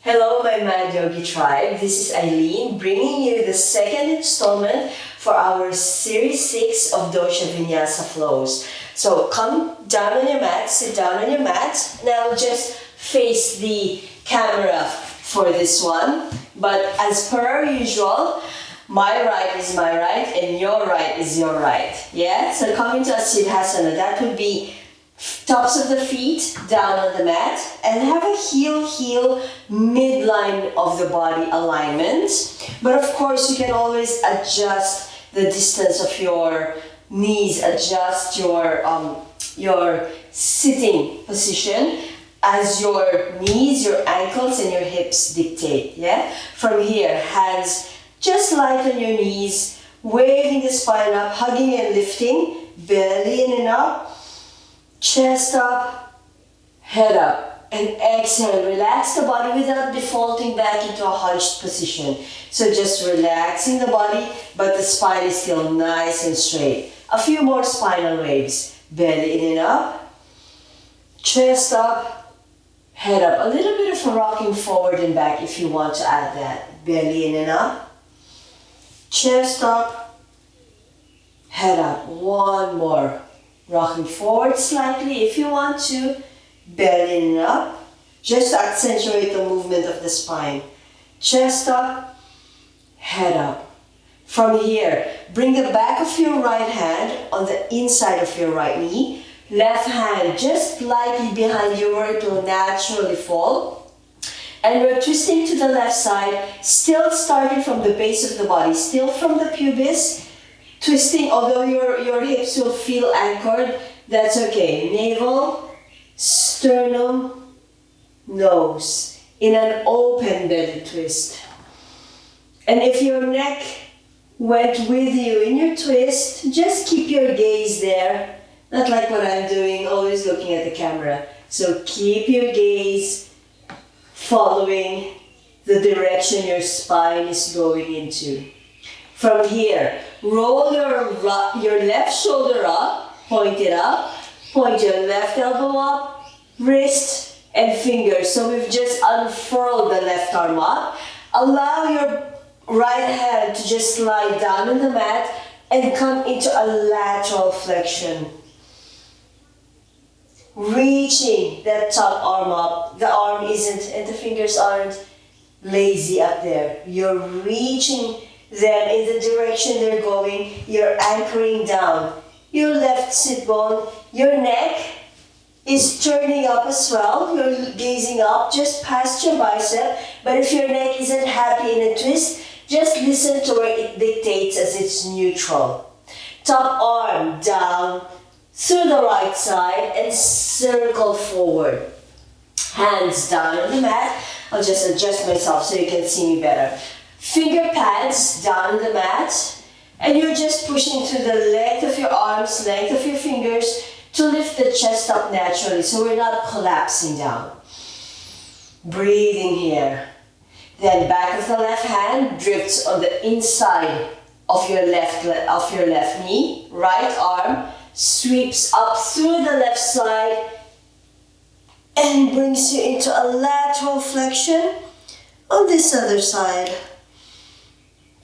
Hello, my Mad Yogi tribe. This is Eileen bringing you the second installment for our Series 6 of Dosha Vinyasa Flows. So come down on your mat, sit down on your mat. Now just face the camera for this one. But as per usual, my right is my right and your right is your right. Yeah? So come into a Siddhasana. That would be tops of the feet down on the mat and have a heel midline of the body alignment. But of course you can always adjust the distance of your knees, adjust your sitting position as your knees, your ankles and your hips dictate. Yeah? From here, hands just light on your knees, waving the spine up, hugging and lifting, belly in and up. Chest up, head up, and exhale. Relax the body without defaulting back into a hunched position. So just relaxing the body, but the spine is still nice and straight. A few more spinal waves. Belly in and up, chest up, head up. A little bit of a rocking forward and back if you want to add that. Belly in and up, chest up, head up. One more. Rocking forward slightly if you want to, belly in and up, just to accentuate the movement of the spine. Chest up, head up. From here, bring the back of your right hand on the inside of your right knee, left hand just lightly behind you where it will naturally fall. And we're twisting to the left side, still starting from the base of the body, still from the pubis. Twisting, although your hips will feel anchored, that's okay. Navel, sternum, nose. In an open belly twist. And if your neck went with you in your twist, just keep your gaze there. Not like what I'm doing, always looking at the camera. So keep your gaze following the direction your spine is going into. From here, roll your left shoulder up, point it up, point your left elbow up, wrist and fingers. So we've just unfurled the left arm up. Allow your right hand to just slide down on the mat and come into a lateral flexion. Reaching that top arm up. The arm isn't and the fingers aren't lazy up there. You're reaching them in the direction they're going. You're anchoring down. Your left sit bone, your neck is turning up as well. You're gazing up just past your bicep. But if your neck isn't happy in a twist, just listen to where it dictates as it's neutral. Top arm down through the right side and circle forward. Hands down on the mat. I'll just adjust myself so you can see me better. Finger pads down on the mat, and you're just pushing through the length of your arms, length of your fingers to lift the chest up naturally so we're not collapsing down. Breathing here. Then back of the left hand drifts on the inside of your left knee. Right arm sweeps up through the left side and brings you into a lateral flexion on this other side.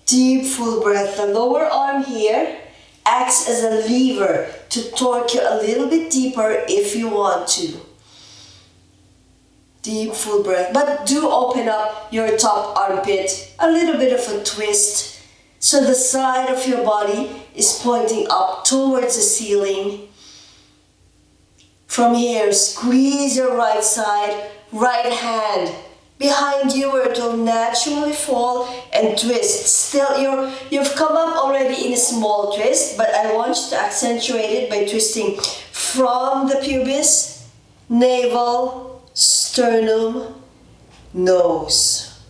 Deep full breath. The lower arm here acts as a lever to torque you a little bit deeper if you want to. Deep full breath. But do open up your top armpit. A little bit of a twist. So the side of your body is pointing up towards the ceiling. From here, squeeze your right side, right hand behind you where it will naturally fall and twist. Still, you've come up already in a small twist, but I want you to accentuate it by twisting from the pubis, navel, sternum, nose.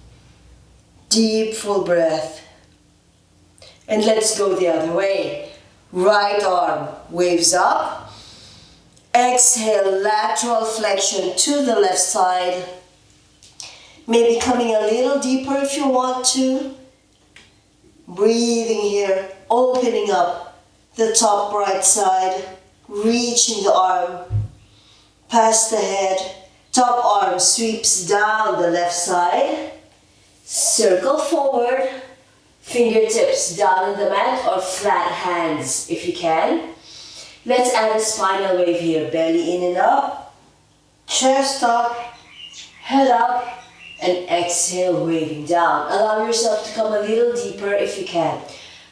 Deep full breath. And let's go the other way. Right arm waves up. Exhale, lateral flexion to the left side. Maybe coming a little deeper if you want to. Breathing here, opening up the top right side, reaching the arm past the head, Top arm sweeps down the left side. Circle forward. Fingertips down on the mat or flat hands if you can. Let's add a spinal wave here. Belly in and up. Chest up. Head up. And exhale, waving down. Allow yourself to come a little deeper if you can.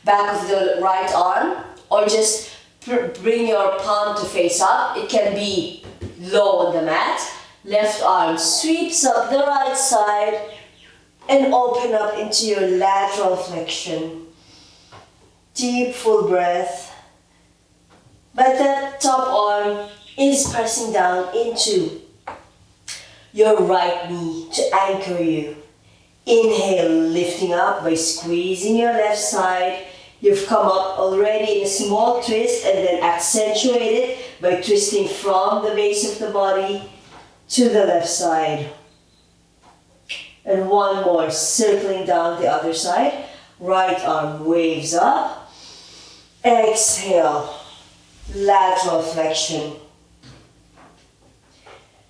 Back of the right arm, or just bring your palm to face up. It can be low on the mat. Left arm sweeps up the right side and open up into your lateral flexion. Deep, full breath. But that top arm is pressing down into your right knee to anchor you. Inhale, lifting up by squeezing your left side. You've come up already in a small twist and then accentuate it by twisting from the base of the body to the left side. And one more, circling down the other side. Right arm waves up. Exhale, lateral flexion.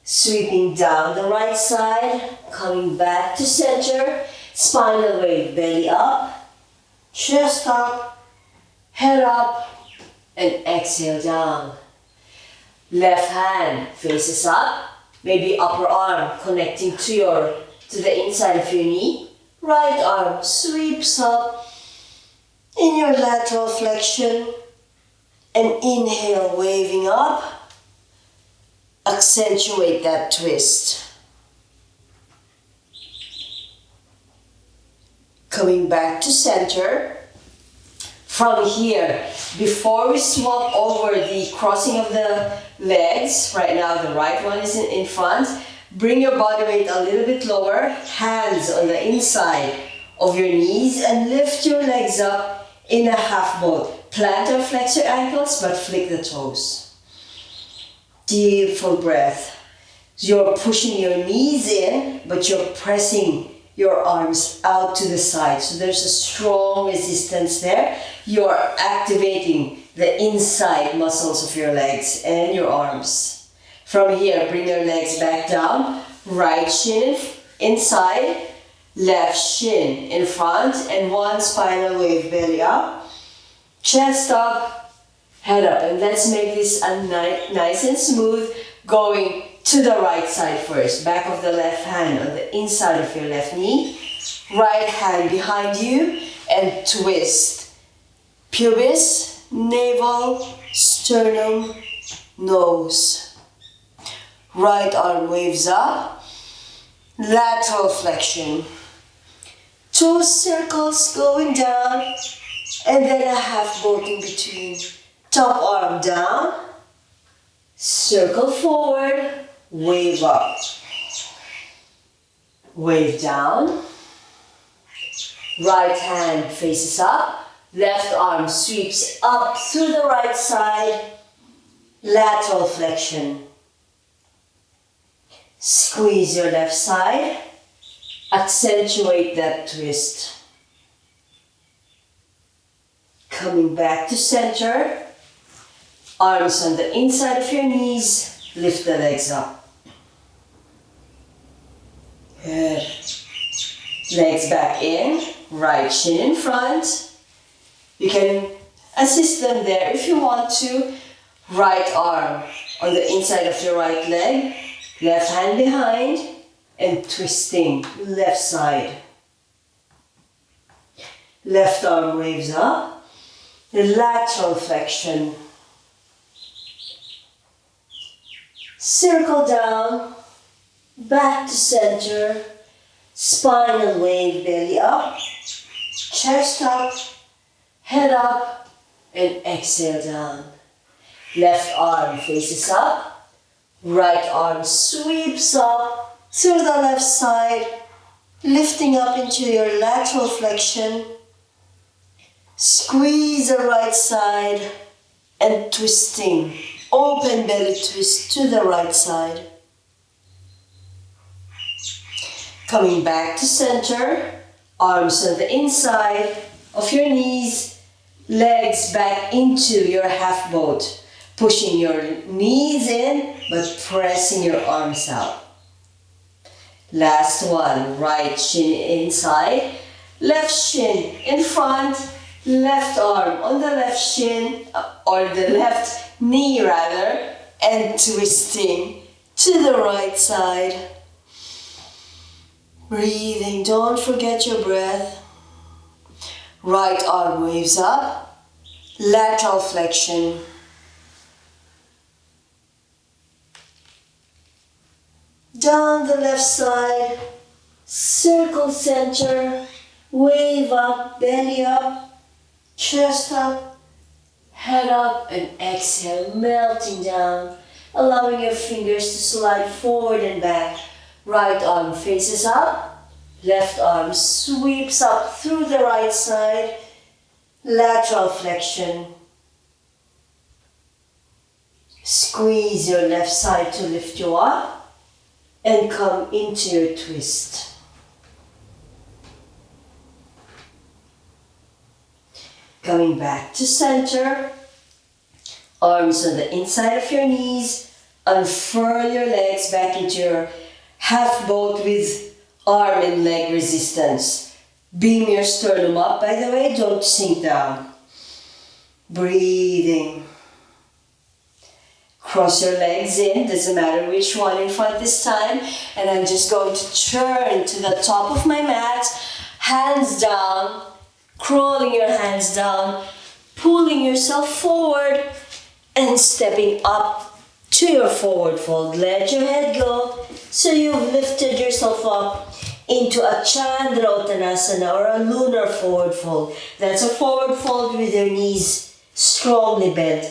Sweeping down the right side, coming back to center. Spinal wave, belly up, chest up, head up, and exhale down. Left hand faces up, maybe upper arm connecting to the inside of your knee. Right arm sweeps up in your lateral flexion, and inhale, waving up. Accentuate that twist. Coming back to center. From here, before we swap over the crossing of the legs, right now the right one is in front, bring your body weight a little bit lower, hands on the inside of your knees, and lift your legs up in a half boat. Plant or flex your ankles, but flick the toes. Deep, full breath. You're pushing your knees in, but you're pressing your arms out to the side. So there's a strong resistance there. You're activating the inside muscles of your legs and your arms. From here, bring your legs back down. Right shin inside, left shin in front, and one spinal wave, belly up, chest up, head up. And let's make this a nice and smooth, going to the right side first. Back of the left hand on the inside of your left knee. Right hand behind you and twist. Pubis, navel, sternum, nose. Right arm waves up. Lateral flexion. Two circles going down and then a half boat in between. Top arm down. Circle forward. Wave up. Wave down. Right hand faces up. Left arm sweeps up through the right side. Lateral flexion. Squeeze your left side. Accentuate that twist. Coming back to center. Arms on the inside of your knees. Lift the legs up. Good. Legs back in. Right shin in front. You can assist them there if you want to. Right arm on the inside of your right leg. Left hand behind. And twisting left side. Left arm waves up. The lateral flexion. Circle down. Back to center. Spinal wave, belly up. Chest up. Head up. And exhale down. Left arm faces up. Right arm sweeps up through the left side, lifting up into your lateral flexion. Squeeze the right side and twisting. Open belly twist to the right side. Coming back to center, arms on the inside of your knees, legs back into your half boat. Pushing your knees in, but pressing your arms out. Last one, right shin inside, left shin in front, left arm on the left shin, or the left knee rather, and twisting to the right side. Breathing, don't forget your breath. Right arm waves up, lateral flexion. Down the left side, circle center, wave up, belly up, chest up, head up, and exhale, melting down, allowing your fingers to slide forward and back. Right arm faces up, left arm sweeps up through the right side, lateral flexion. Squeeze your left side to lift you up and come into your twist. Coming back to center, arms on the inside of your knees, unfurl your legs back into your half boat with arm and leg resistance. Beam your sternum up, by the way, don't sink down. Breathing. Cross your legs in, doesn't matter which one in front this time. And I'm just going to turn to the top of my mat, hands down, crawling your hands down, pulling yourself forward and stepping up to your forward fold. Let your head go so you've lifted yourself up into a Chandra Uttanasana or a lunar forward fold. That's a forward fold with your knees strongly bent.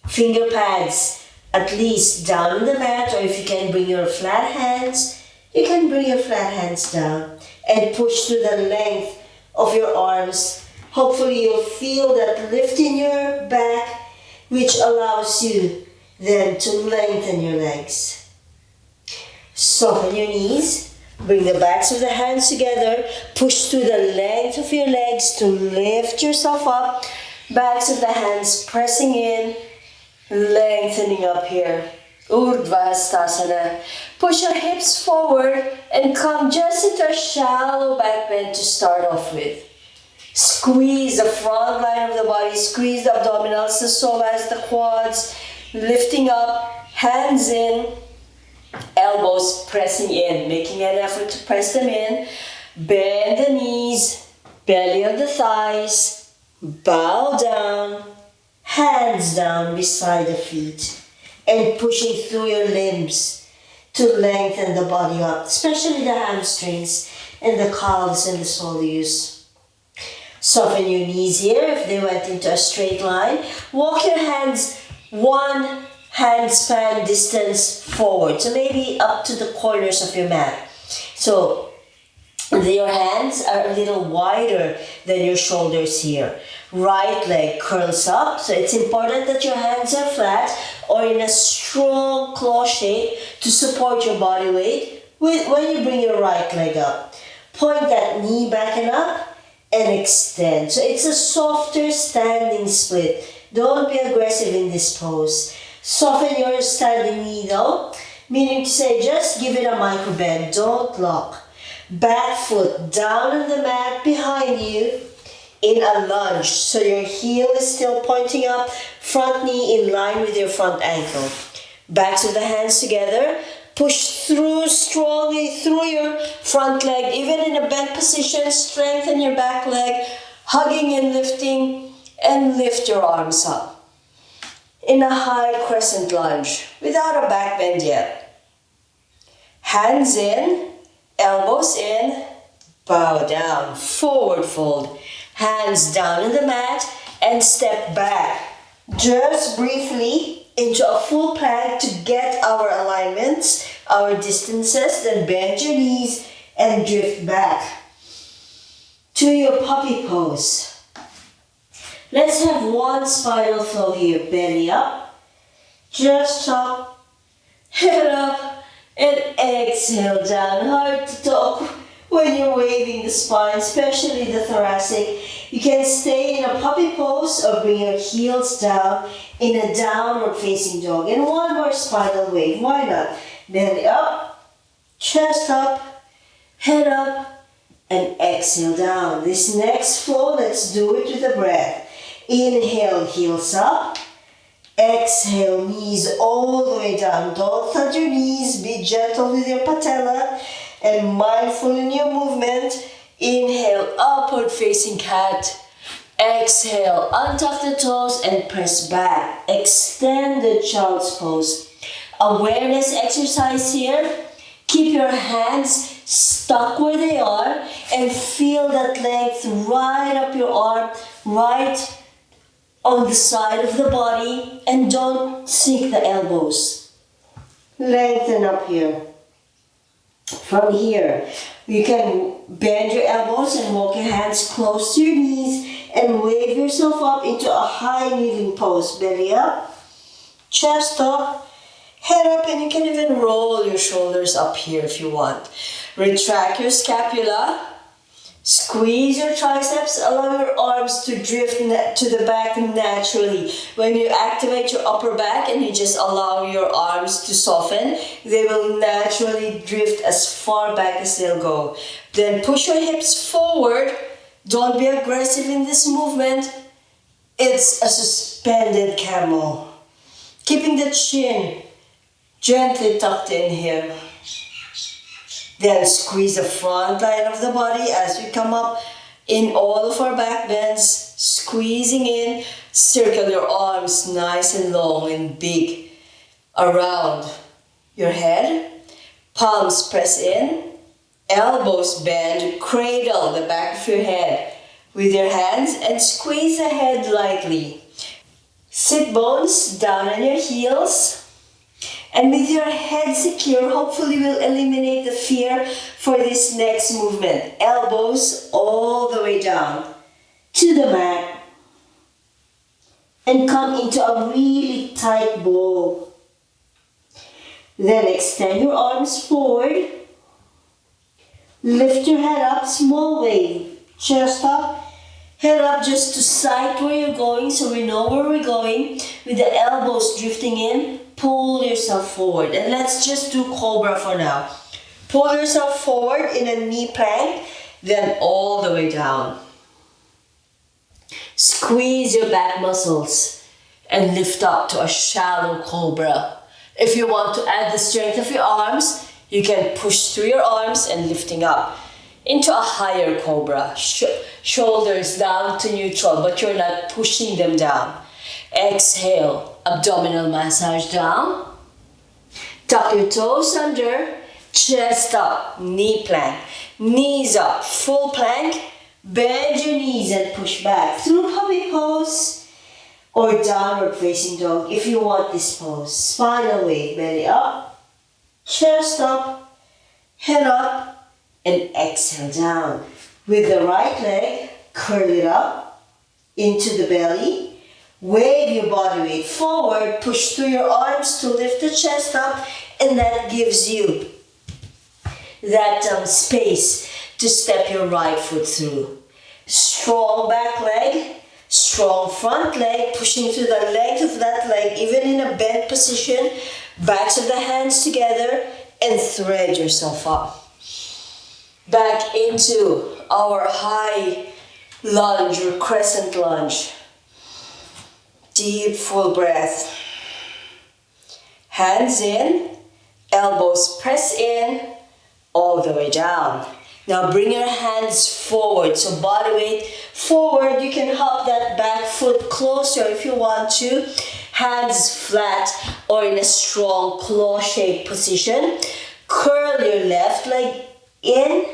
Finger pads at least down on the mat, or if you can bring your flat hands, you can bring your flat hands down and push to the length of your arms. Hopefully you'll feel that lift in your back, which allows you then to lengthen your legs. Soften your knees, bring the backs of the hands together, push to the length of your legs to lift yourself up, backs of the hands pressing in, lengthening up here. Urdhva Hastasana. Push your hips forward and come just into a shallow back bend to start off with. Squeeze the front line of the body, squeeze the abdominals as well as the quads, lifting up, hands in, elbows pressing in, making an effort to press them in. Bend the knees, belly of the thighs, bow down, hands down beside the feet, and pushing through your limbs to lengthen the body up, especially the hamstrings and the calves and the soleus. Soften your knees here if they went into a straight line. Walk your hands one hand span distance forward, so maybe up to the corners of your mat. So your hands are a little wider than your shoulders here. Right leg curls up, so it's important that your hands are flat or in a strong claw shape to support your body weight when you bring your right leg up. Point that knee back and up and extend. So it's a softer standing split. Don't be aggressive in this pose. Soften your standing knee though, meaning to say just give it a micro bend, don't lock. Back foot down on the mat behind you in a lunge. So your heel is still pointing up, front knee in line with your front ankle. Backs of the hands together. Push through strongly through your front leg, even in a bent position. Strengthen your back leg, hugging and lifting, and lift your arms up. In a high crescent lunge, without a back bend yet. Hands in, elbows in, bow down, forward fold. Hands down on the mat and step back. Just briefly into a full plank to get our alignments, our distances, then bend your knees and drift back to your puppy pose. Let's have one spinal flow here. Belly up, just up, head up, and exhale down. Hard to talk when you're waving the spine, especially the thoracic. You can stay in a puppy pose or bring your heels down in a downward facing dog. And one more spinal wave, why not? Belly up, chest up, head up, and exhale down. This next flow, let's do it with the breath. Inhale, heels up. Exhale, knees all the way down. Don't thud your knees. Be gentle with your patella and mindful in your movement. Inhale, upward facing cat. Exhale, untuck the toes and press back. Extend the child's pose. Awareness exercise here. Keep your hands stuck where they are and feel that length right up your arm, right on the side of the body, and don't sink the elbows. Lengthen up here. From here, you can bend your elbows and walk your hands close to your knees and wave yourself up into a high kneeling pose. Belly up, chest up, head up, and you can even roll your shoulders up here if you want. Retract your scapula. Squeeze your triceps, allow your arms to drift to the back naturally. When you activate your upper back and you just allow your arms to soften, they will naturally drift as far back as they'll go. Then push your hips forward. Don't be aggressive in this movement. It's a suspended camel. Keeping the chin gently tucked in here. Then squeeze the front line of the body as we come up in all of our back bends, squeezing in. Circle your arms nice and long and big around your head. Palms press in, elbows bend, cradle the back of your head with your hands and squeeze the head lightly. Sit bones down on your heels. And with your head secure, hopefully we'll eliminate the fear for this next movement. Elbows all the way down to the mat. And come into a really tight bow. Then extend your arms forward. Lift your head up, small wave. Chest up, head up just to sight where you're going so we know where we're going. With the elbows drifting in. Pull yourself forward, and let's just do cobra for now. Pull yourself forward in a knee plank, then all the way down. Squeeze your back muscles and lift up to a shallow cobra. If you want to add the strength of your arms, you can push through your arms and lifting up into a higher cobra. Shoulders down to neutral, but you're not pushing them down. Exhale, abdominal massage down. Tuck your toes under, chest up, knee plank. Knees up, full plank. Bend your knees and push back through puppy pose or downward facing dog if you want this pose. Spinal wave, belly up, chest up, head up, and exhale down. With the right leg, curl it up into the belly. Wave your body weight forward, push through your arms to lift the chest up, and that gives you that space to step your right foot through. Strong back leg, strong front leg, pushing through the length of that leg, even in a bent position. Backs of the hands together and thread yourself up. Back into our high lunge or crescent lunge. Deep, full breath. Hands in, elbows press in, all the way down. Now bring your hands forward, so body weight forward. You can hop that back foot closer if you want to. Hands flat or in a strong claw-shaped position. Curl your left leg in.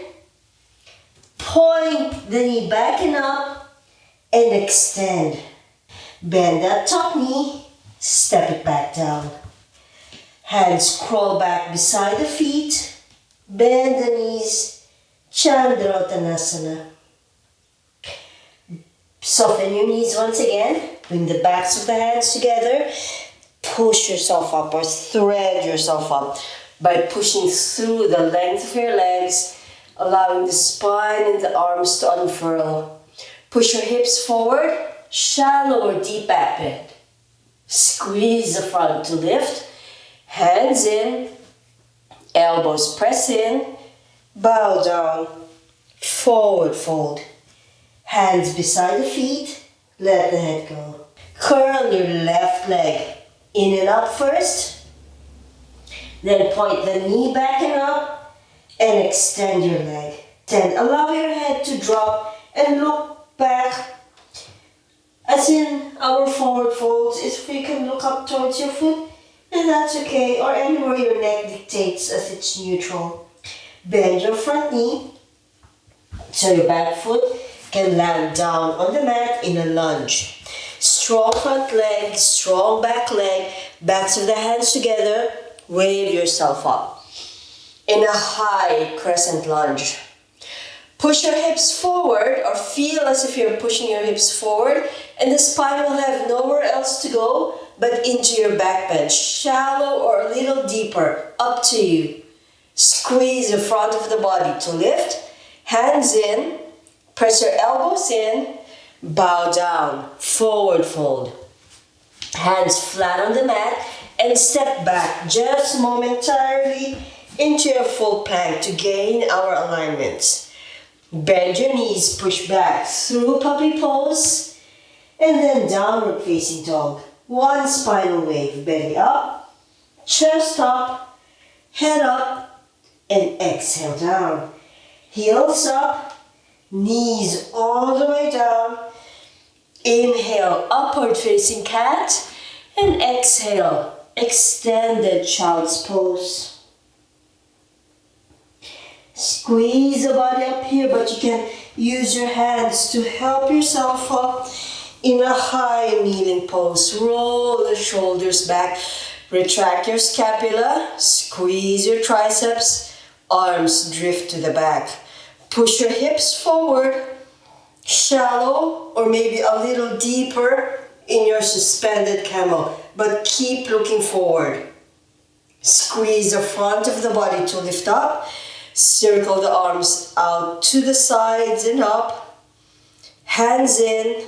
Point the knee back and up and extend. Bend that top knee, step it back down. Hands crawl back beside the feet, bend the knees, Chandra-Uttanasana. Soften your knees once again, bring the backs of the hands together, push yourself up or thread yourself up by pushing through the length of your legs, allowing the spine and the arms to unfurl. Push your hips forward. Shallow or deep back bend. Squeeze the front to lift. Hands in. Elbows press in. bow down, forward fold. Hands beside the feet, let the head go. Curl your left leg in and up first. Then point the knee back and up and extend your leg. Then allow your head to drop and look back. As in our forward folds, if you can look up towards your foot, then that's okay, or anywhere your neck dictates as it's neutral. Bend your front knee so your back foot can land down on the mat in a lunge. Strong front leg, strong back leg, backs of the hands together, wave yourself up in a high crescent lunge. Push your hips forward or feel as if you're pushing your hips forward, and the spine will have nowhere else to go but into your back bend. Shallow or a little deeper, up to you. Squeeze the front of the body to lift. Hands in, press your elbows in, bow down, forward fold. Hands flat on the mat and step back just momentarily into your full plank to gain our alignment. Bend your knees, push back through puppy pose, and then downward facing dog. One spinal wave, belly up, chest up, head up, and exhale down. Heels up, knees all the way down. Inhale, upward facing cat, and exhale, extended child's pose. Squeeze the body up here, but you can use your hands to help yourself up in a high kneeling pose. Roll the shoulders back, retract your scapula, squeeze your triceps, arms drift to the back. Push your hips forward, shallow or maybe a little deeper in your suspended camel, but keep looking forward. Squeeze the front of the body to lift up. Circle the arms out to the sides and up. Hands in,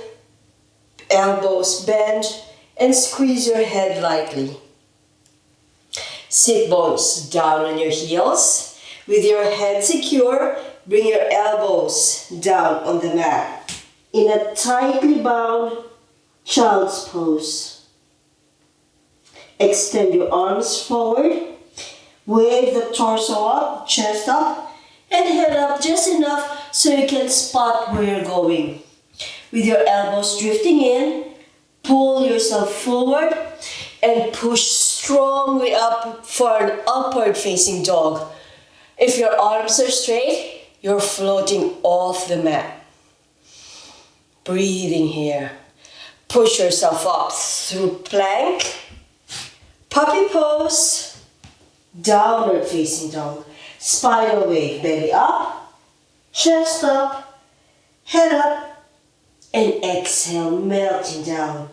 elbows bend, and squeeze your head lightly. Sit bones down on your heels. With your head secure, bring your elbows down on the mat in a tightly bound child's pose. Extend your arms forward. Wave the torso up, chest up, and head up just enough so you can spot where you're going. With your elbows drifting in, pull yourself forward and push strongly up for an upward facing dog. If your arms are straight, you're floating off the mat. Breathing here. Push yourself up through plank, puppy pose, downward facing dog, spinal wave, belly up, chest up, head up, and exhale, melting down.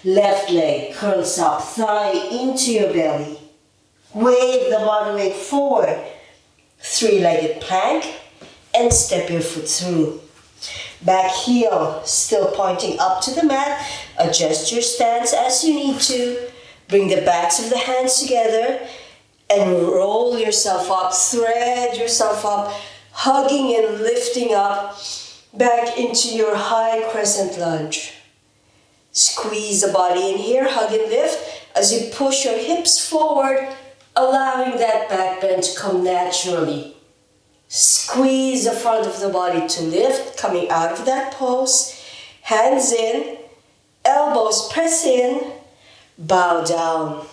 Left leg curls up, thigh into your belly. Wave the bottom leg forward, three-legged plank, and step your foot through. Back heel still pointing up to the mat. Adjust your stance as you need to. Bring the backs of the hands together and roll yourself up, thread yourself up, hugging and lifting up back into your high crescent lunge. Squeeze the body in here, hug and lift as you push your hips forward, allowing that back bend to come naturally. Squeeze the front of the body to lift, coming out of that pose. Hands in, elbows press in, bow down,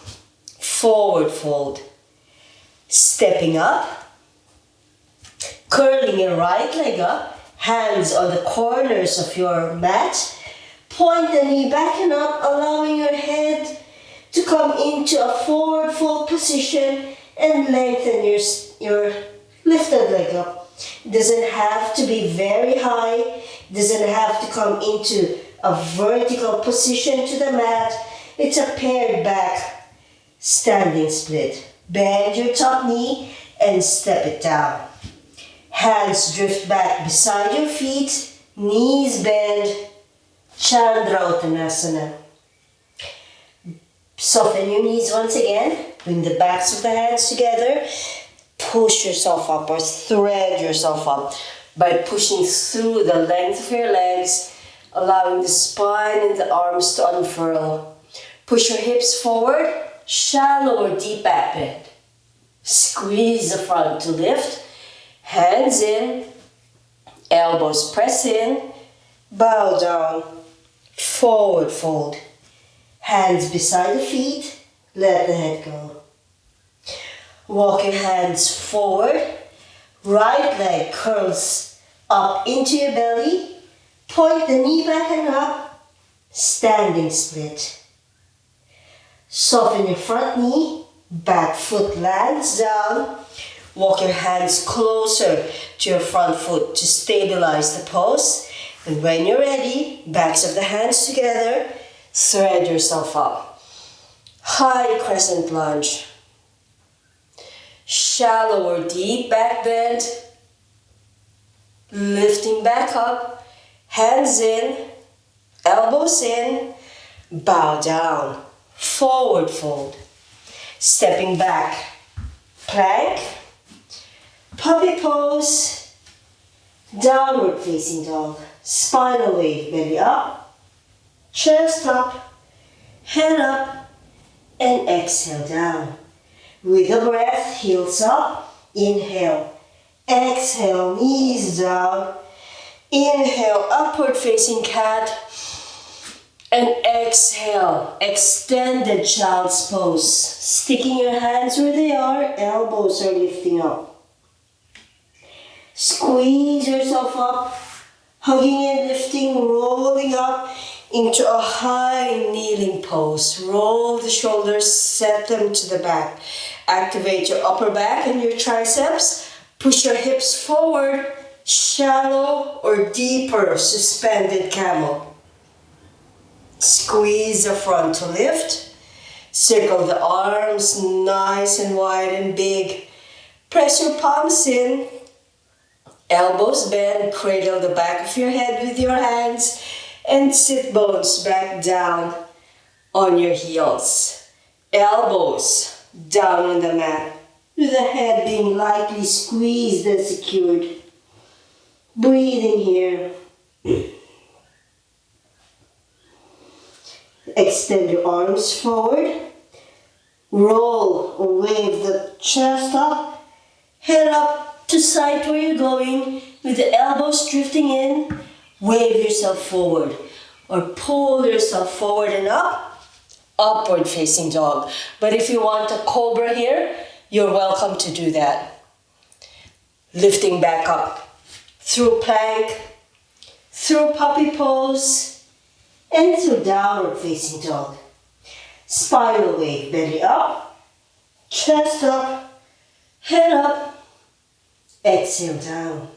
forward fold. Stepping up, curling your right leg up, hands on the corners of your mat. Point the knee back and up, allowing your head to come into a forward fold position and lengthen your lifted leg up. It doesn't have to be very high. It doesn't have to come into a vertical position to the mat. It's a paired back standing split. Bend your top knee and step it down. Hands drift back beside your feet. Knees bend. Chandra Uttanasana. Soften your knees once again. Bring the backs of the hands together. push yourself up or thread yourself up by pushing through the length of your legs, allowing the spine and the arms to unfurl. Push your hips forward, shallow or deep back bend. Squeeze the front to lift, hands in, elbows press in, bow down, forward fold. Hands beside the feet, let the head go. Walk your hands forward, right leg curls up into your belly, point the knee back and up, standing split. Soften your front knee, back foot lands down. Walk your hands closer to your front foot to stabilize the pose. And when you're ready, backs of the hands together, thread yourself up. High crescent lunge. Shallow or deep back bend. Lifting back up, hands in, elbows in, bow down, forward fold. Stepping back, plank, puppy pose, downward facing dog, spinal wave, belly up, chest up, head up, and exhale down. With a breath, heels up, inhale, exhale, knees down, inhale, upward facing cat, and exhale, extended child's pose. Sticking your hands where they are, elbows are lifting up. Squeeze yourself up, hugging and lifting, rolling up into a high kneeling pose. Roll the shoulders, set them to the back. Activate your upper back and your triceps. Push your hips forward, shallow or deeper suspended camel. Squeeze the front to lift. Circle the arms nice and wide and big. Press your palms in. Elbows bend, cradle the back of your head with your hands, and sit bones back down on your heels. Elbows down on the mat, with the head being lightly squeezed and secured. Breathing here. Extend your arms forward. Roll or wave the chest up. Head up to side where you're going, with the elbows drifting in. Wave yourself forward or pull yourself forward and up. Upward facing dog. But if you want a cobra here, you're welcome to do that. Lifting back up through plank, through puppy pose, and through downward facing dog. Spinal wave, belly up, chest up, head up, exhale down.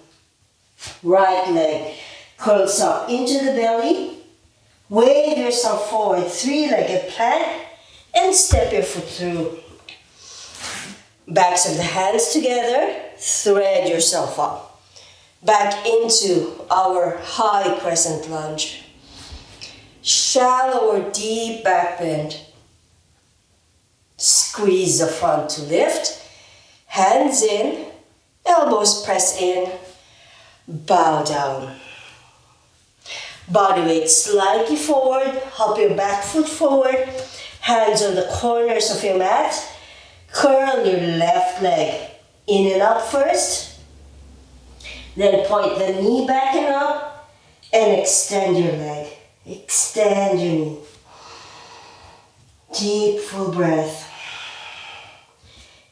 Right leg curls up into the belly. Wave yourself forward, three-legged plank, and step your foot through. Backs of the hands together, thread yourself up. Back into our high crescent lunge. Shallow or deep back bend. Squeeze the front to lift. Hands in, elbows press in, bow down. Body weight slightly forward, hop your back foot forward, hands on the corners of your mat. Curl your left leg in and up first. Then point the knee back and up and extend your leg. Extend your knee. Deep full breath.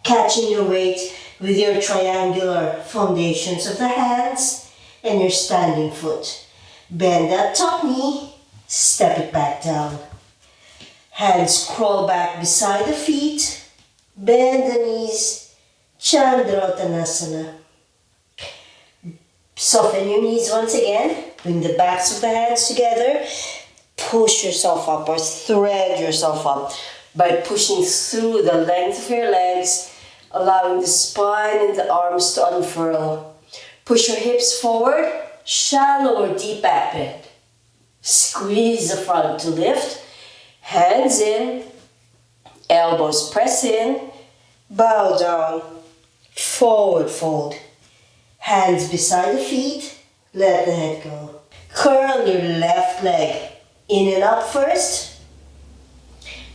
Catching your weight with your triangular foundations of the hands and your standing foot. Bend that top knee, step it back down. Hands crawl back beside the feet, bend the knees, Chandra. Soften your knees once again, bring the backs of the hands together, push yourself up or thread yourself up by pushing through the length of your legs, allowing the spine and the arms to unfurl. Push your hips forward, shallow or deep back bend. Squeeze the front to lift, hands in, elbows press in, bow down, Forward fold. Hands beside the feet. Let the head go. Curl your left leg in and up first.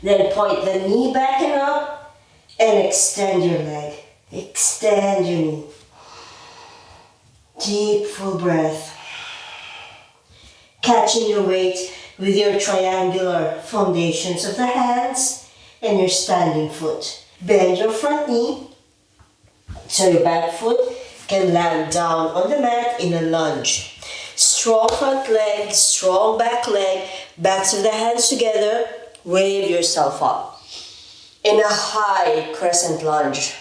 Then point the knee back and up and extend your leg. Extend your knee. Deep full breath. Catching your weight with your triangular foundations of the hands and your standing foot. Bend your front knee so your back foot can land down on the mat in a lunge. Strong front leg, strong back leg, backs of the hands together, wave yourself up. In a high crescent lunge.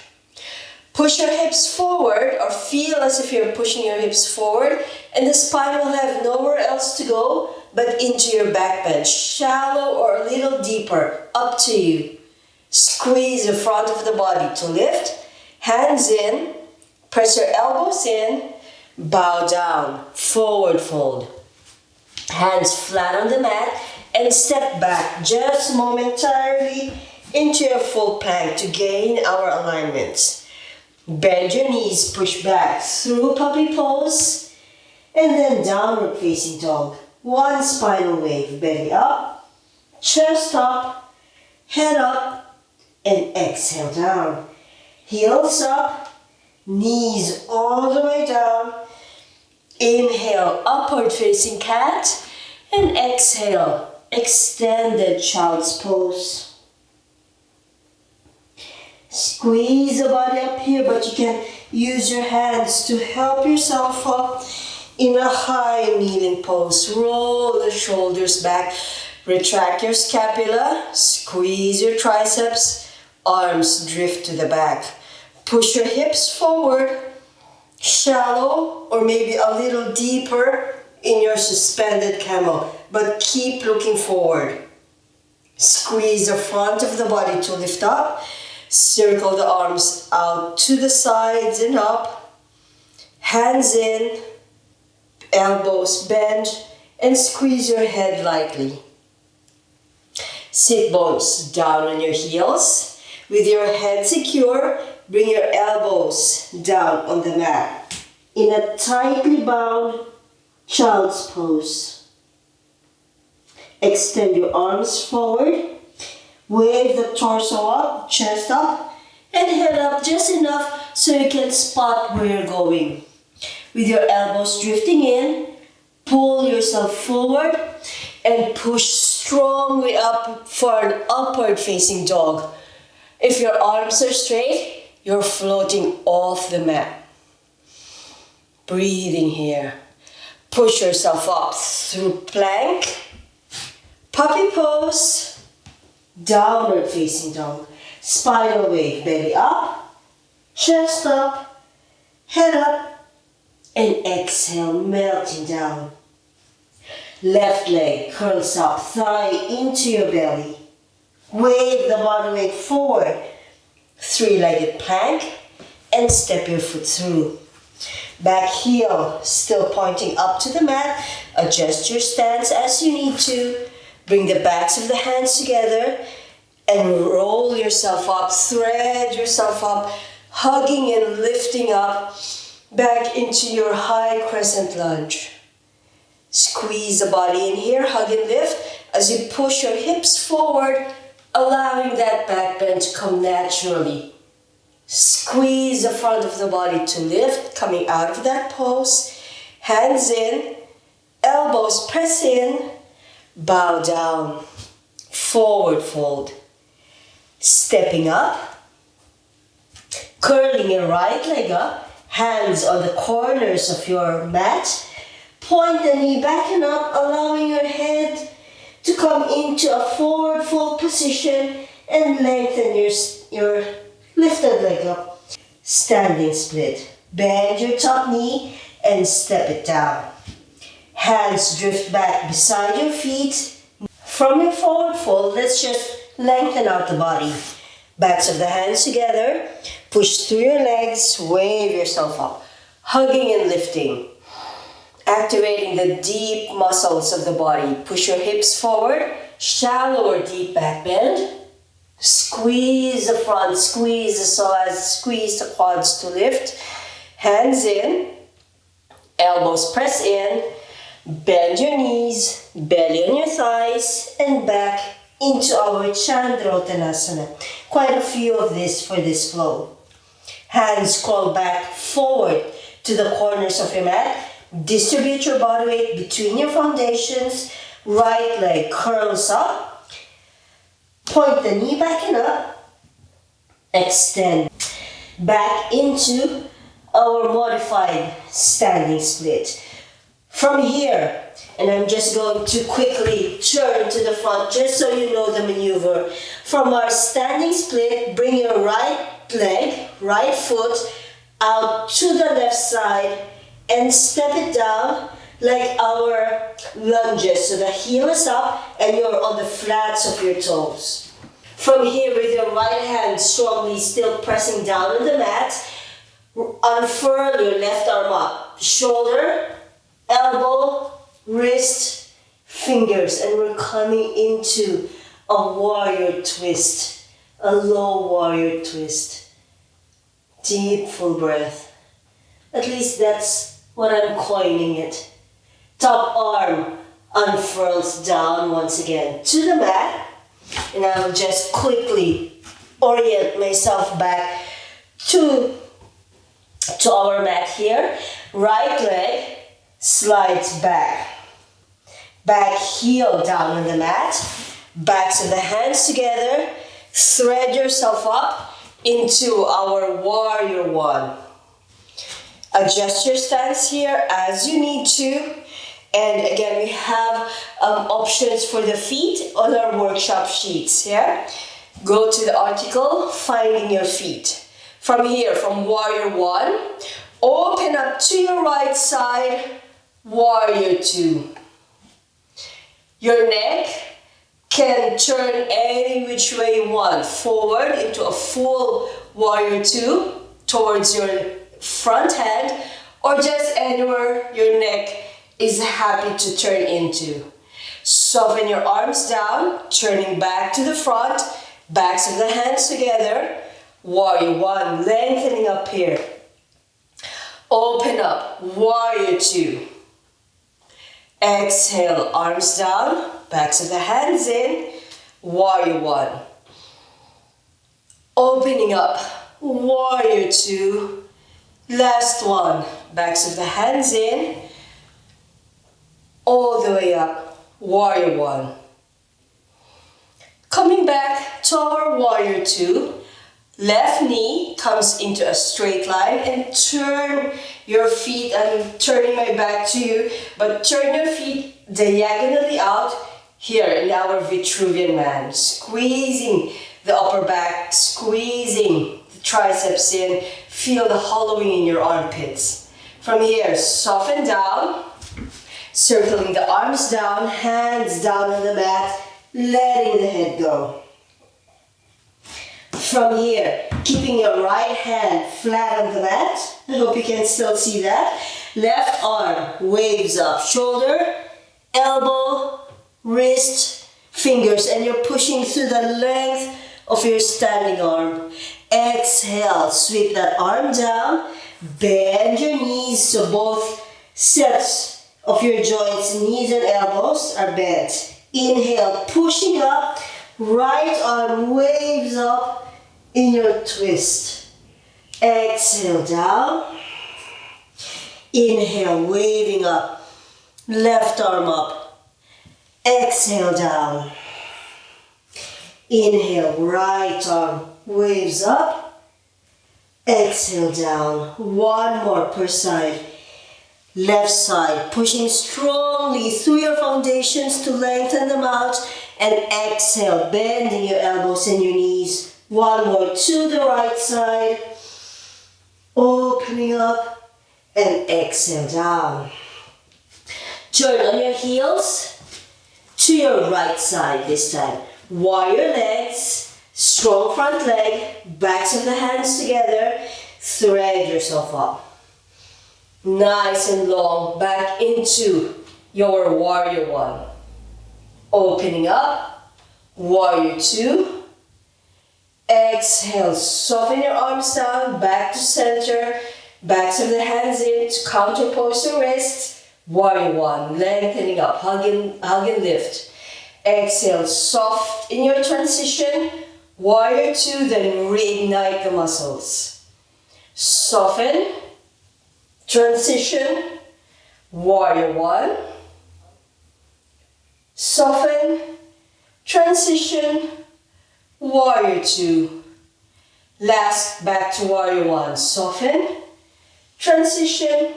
Push your hips forward or feel as if you're pushing your hips forward and the spine will have nowhere else to go but into your back bend. Shallow or a little deeper, up to you. Squeeze the front of the body to lift. Hands in, press your elbows in, bow down, forward fold. Hands flat on the mat and step back just momentarily into a full plank to gain our alignment. Bend your knees, push back through puppy pose and then downward facing dog. One spinal wave, belly up, chest up, head up and exhale down. Heels up, knees all the way down. Inhale, upward facing cat and exhale, extended child's pose. Squeeze the body up here, but you can use your hands to help yourself up in a high kneeling pose. Roll the shoulders back, retract your scapula, squeeze your triceps, arms drift to the back. Push your hips forward, shallow or maybe a little deeper in your suspended camel, but keep looking forward. Squeeze the front of the body to lift up. Circle the arms out to the sides and up. Hands in, elbows bend, and squeeze your head lightly. Sit bones down on your heels. With your head secure, bring your elbows down on the mat in a tightly bound child's pose. Extend your arms forward. Wave the torso up, chest up, and head up just enough so you can spot where you're going. With your elbows drifting in, pull yourself forward and push strongly up for an upward facing dog. If your arms are straight, you're floating off the mat. Breathing here. Push yourself up through plank, puppy pose, downward facing dog. Spinal wave, belly up, chest up, head up, and exhale, melting down. Left leg curls up, thigh into your belly. Wave the bottom leg forward. Three-legged plank and step your foot through. Back heel still pointing up to the mat. Adjust your stance as you need to. Bring the backs of the hands together and roll yourself up, thread yourself up, hugging and lifting up back into your high crescent lunge. Squeeze the body in here, hug and lift as you push your hips forward, allowing that back bend to come naturally. Squeeze the front of the body to lift, coming out of that pose. Hands in, elbows press in, bow down, forward fold. Stepping up, curling your right leg up, hands on the corners of your mat. Point the knee back and up, allowing your head to come into a forward fold position and lengthen your lifted leg up. Standing split. Bend your top knee and step it down. Hands drift back beside your feet. From your forward fold, let's just lengthen out the body. Backs of the hands together. Push through your legs. Wave yourself up. Hugging and lifting. Activating the deep muscles of the body. Push your hips forward. Shallow or deep back bend. Squeeze the front, squeeze the psoas, squeeze the quads to lift. Hands in, elbows press in, bend your knees, belly on your thighs, and back into our Chandrottanasana. Quite a few of this for this flow. Hands scroll back forward to the corners of your mat. Distribute your body weight between your foundations. Right leg curls up. Point the knee back and up. Extend back into our modified standing split. From here, and I'm just going to quickly turn to the front just so you know the maneuver. From our standing split, bring your right leg, right foot out to the left side and step it down like our lunges. So the heel is up and you're on the flats of your toes. From here, with your right hand strongly still pressing down on the mat, unfurl your left arm up. Shoulder, elbow, wrist, fingers, and we're coming into a warrior twist, a low warrior twist. Deep, full breath. At least that's what I'm coining it. Top arm unfurls down once again to the mat. And I will just quickly orient myself back to our mat here. Right leg slides back. Back heel down on the mat. Backs of the hands together. Thread yourself up into our warrior one. Adjust your stance here as you need to. And again, we have options for the feet on our workshop sheets here. Go to the article, finding your feet. From here, from warrior one, open up to your right side, warrior two. Your neck can turn any which way you want. Forward into a full warrior two towards your front hand, or just anywhere your neck is happy to turn into. Soften your arms down, turning back to the front, backs of the hands together. Warrior one, lengthening up here. Open up, warrior two. Exhale, arms down, backs of the hands in, warrior one. Opening up, warrior two. Last one, backs of the hands in, all the way up, warrior one. Coming back to our warrior two, left knee comes into a straight line and turn your feet. I'm turning my back to you, but turn your feet diagonally out here in our Vitruvian man. Squeezing the upper back, squeezing the triceps in. Feel the hollowing in your armpits. From here, soften down, circling the arms down, hands down on the mat, letting the head go. From here, keeping your right hand flat on the mat. I hope you can still see that. Left arm waves up, shoulder, elbow, wrist, fingers, and you're pushing through the length of your standing arm. Exhale, sweep that arm down, bend your knees so both sets of your joints, knees and elbows are bent. Inhale, pushing up, right arm waves up in your twist. Exhale, down. Inhale, waving up, left arm up. Exhale, down. Inhale, right arm waves up. Exhale, down. One more per side. Left side, pushing strongly through your foundations to lengthen them out. And exhale, bending your elbows and your knees. One more to the right side. Opening up and exhale down. Turn on your heels to your right side this time. Warrior legs, strong front leg, backs of the hands together. Thread yourself up. Nice and long, back into your warrior one. Opening up, warrior two. Exhale, soften your arms down, back to center, backs of the hands in to counterpose your wrists. Warrior one, lengthening up, hug and lift. Exhale, soft in your transition. Warrior two, then reignite the muscles. Soften, transition, warrior one. Soften, transition, warrior two. Last, back to warrior one. Soften, transition,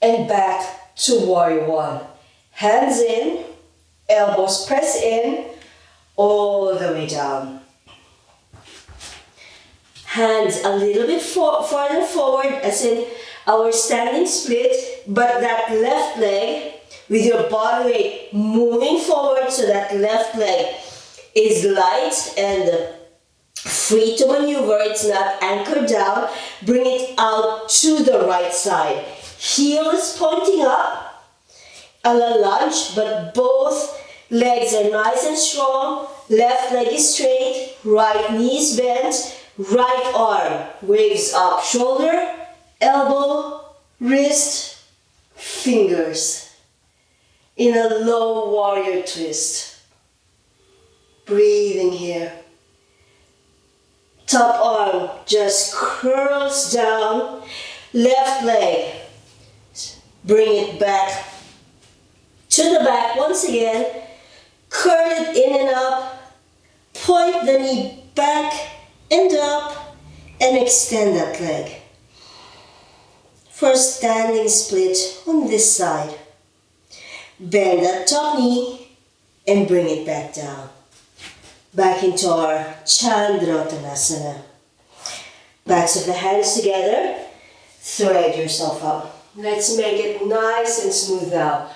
and back to warrior one. Hands in, elbows press in, all the way down. Hands a little bit farther forward, as in our standing split, but that left leg with your body weight moving forward, so that left leg is light and free to maneuver. It's not anchored down. Bring it out to the right side. Heel is pointing up, a la lunge, but both legs are nice and strong. Left leg is straight, right knee is bent, right arm waves up, shoulder, elbow, wrist, fingers. In a low warrior twist. Breathing here. Top arm just curls down. Left leg, bring it back to the back once again. Curl it in and up. Point the knee back and up and extend that leg. For standing split on this side. Bend that top knee and bring it back down. Back into our Chandrattanasana. Backs of the hands together. Thread yourself up. Let's make it nice and smooth now.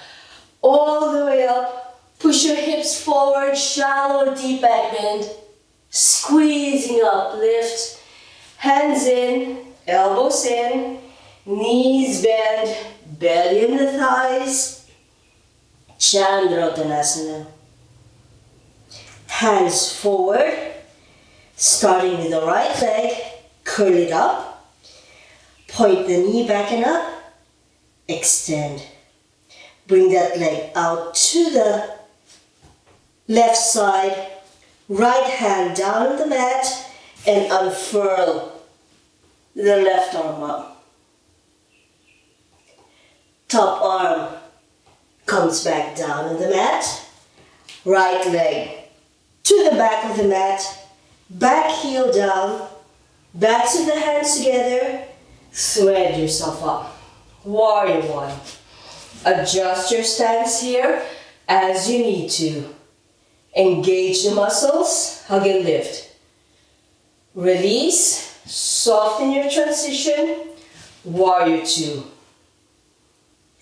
All the way up. Push your hips forward. Shallow, deep back bend. Squeezing up. Lift. Hands in. Elbows in. Knees bend. Belly in the thighs. Chandrattanasana. Hands forward, starting with the right leg, curl it up, point the knee back and up, extend. Bring that leg out to the left side, right hand down on the mat, and unfurl the left arm up. Top arm comes back down on the mat, right leg to the back of the mat, back heel down, backs of the hands together, thread yourself up. Warrior one. Adjust your stance here as you need to. Engage the muscles, hug and lift. Release, soften your transition, warrior two.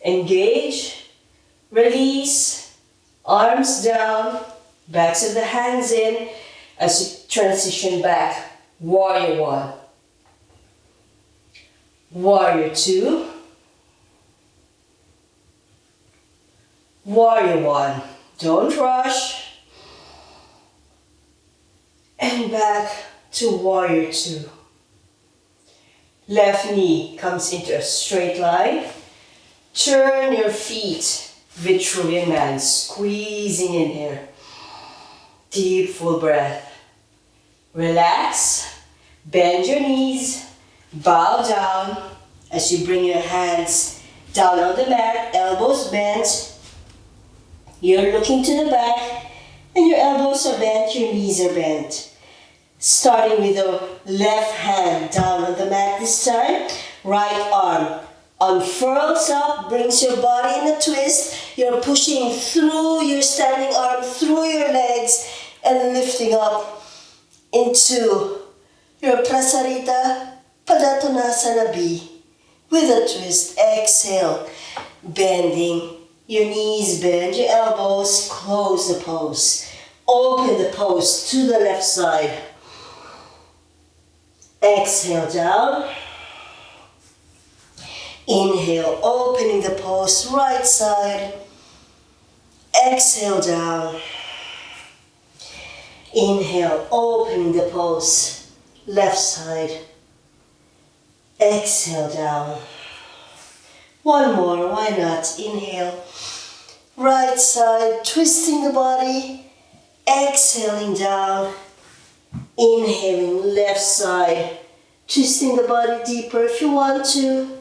Engage, release, arms down, backs of the hands in as you transition back. Warrior one. Warrior two. Warrior one. Don't rush. And back to warrior two. Left knee comes into a straight line. Turn your feet, Vitruvian man, squeezing in here. Deep, full breath. Relax, bend your knees, bow down as you bring your hands down on the mat, elbows bent. You're looking to the back and your elbows are bent, your knees are bent. Starting with the left hand down on the mat this time, right arm unfurls up, brings your body in a twist. You're pushing through your standing arm, through your legs, and lifting up into your Prasarita Padottanasana B with a twist. Exhale, bending your knees, bend your elbows, close the pose. Open the pose to the left side. Exhale down. Inhale, opening the pose, right side. Exhale down. Inhale, opening the pose. Left side. Exhale down. One more, why not? Inhale. Right side, twisting the body. Exhaling down. Inhaling, left side. Twisting the body deeper if you want to.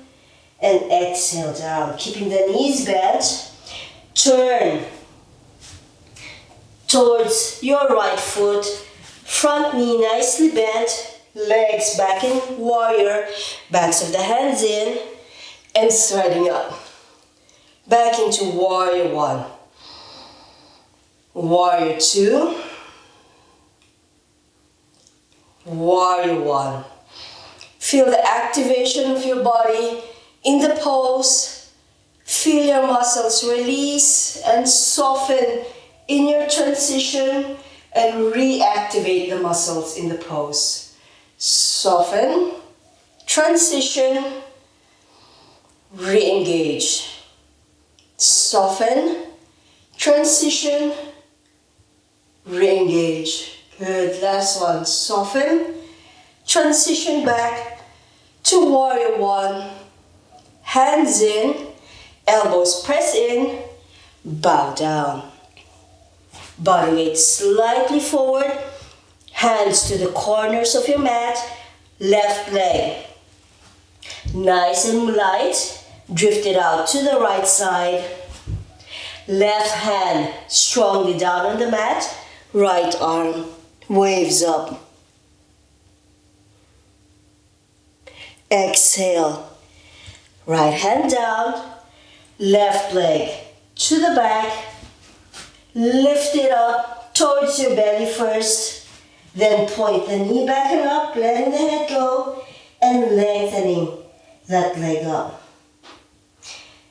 And exhale down, keeping the knees bent. Turn towards your right foot. Front knee nicely bent. Legs back in warrior. Backs of the hands in. And threading up. Back into warrior one. Warrior two. Warrior one. Feel the activation of your body in the pose. Feel your muscles release and soften in your transition and reactivate the muscles in the pose. Soften, transition, re-engage. Soften, transition, re-engage. Good, last one. Soften, transition back to warrior one. Hands in, elbows press in, bow down. Body weight slightly forward, hands to the corners of your mat, left leg. Nice and light, drift it out to the right side. Left hand strongly down on the mat, right arm waves up. Exhale. Right hand down, left leg to the back, lift it up towards your belly first, then point the knee back and up, letting the head go, and lengthening that leg up.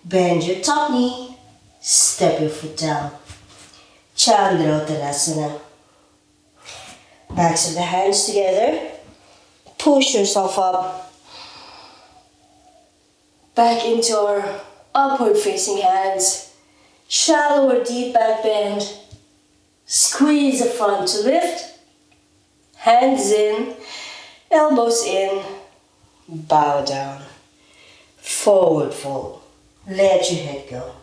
Bend your top knee, step your foot down. Chandra-Uttanasana. Backs of the hands together, push yourself up. Back into our upward facing hands. Shallow or deep back bend. Squeeze the front to lift. Hands in, elbows in, bow down. Forward fold. Let your head go.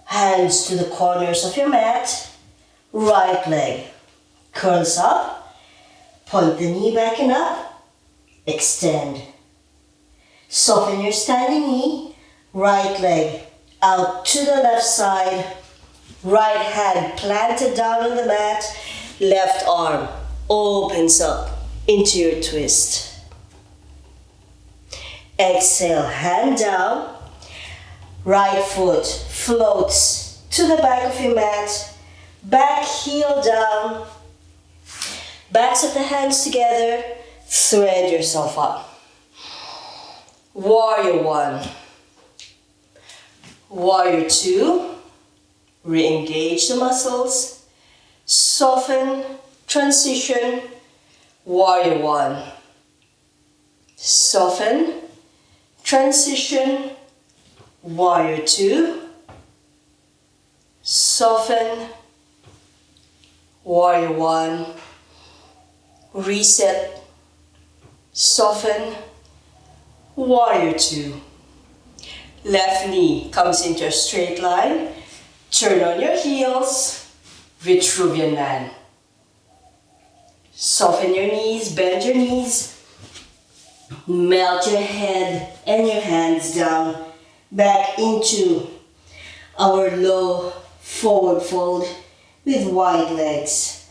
Hands to the corners of your mat. Right leg curls up. Point the knee back and up. Extend. Soften your standing knee, right leg out to the left side, right hand planted down on the mat, left arm opens up into your twist. Exhale, hand down, right foot floats to the back of your mat, back heel down, backs of the hands together, thread yourself up. Warrior one, warrior two, re-engage the muscles, soften, transition, warrior one, soften, transition, warrior two, soften, warrior one, reset, soften, warrior two. Left knee comes into a straight line. Turn on your heels. Vitruvian man. Soften your knees, bend your knees. Melt your head and your hands down. Back into our low forward fold with wide legs.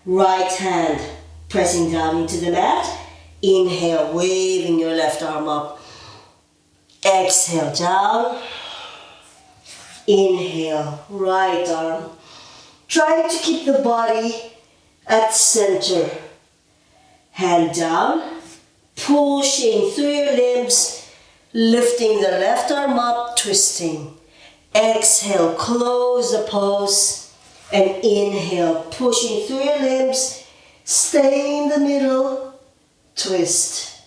Right hand pressing down into the mat. Inhale, waving your left arm up. Exhale, down. Inhale, right arm. Try to keep the body at center. Hand down, pushing through your limbs, lifting the left arm up, twisting. Exhale, close the pose, and inhale, pushing through your limbs, stay in the middle, twist.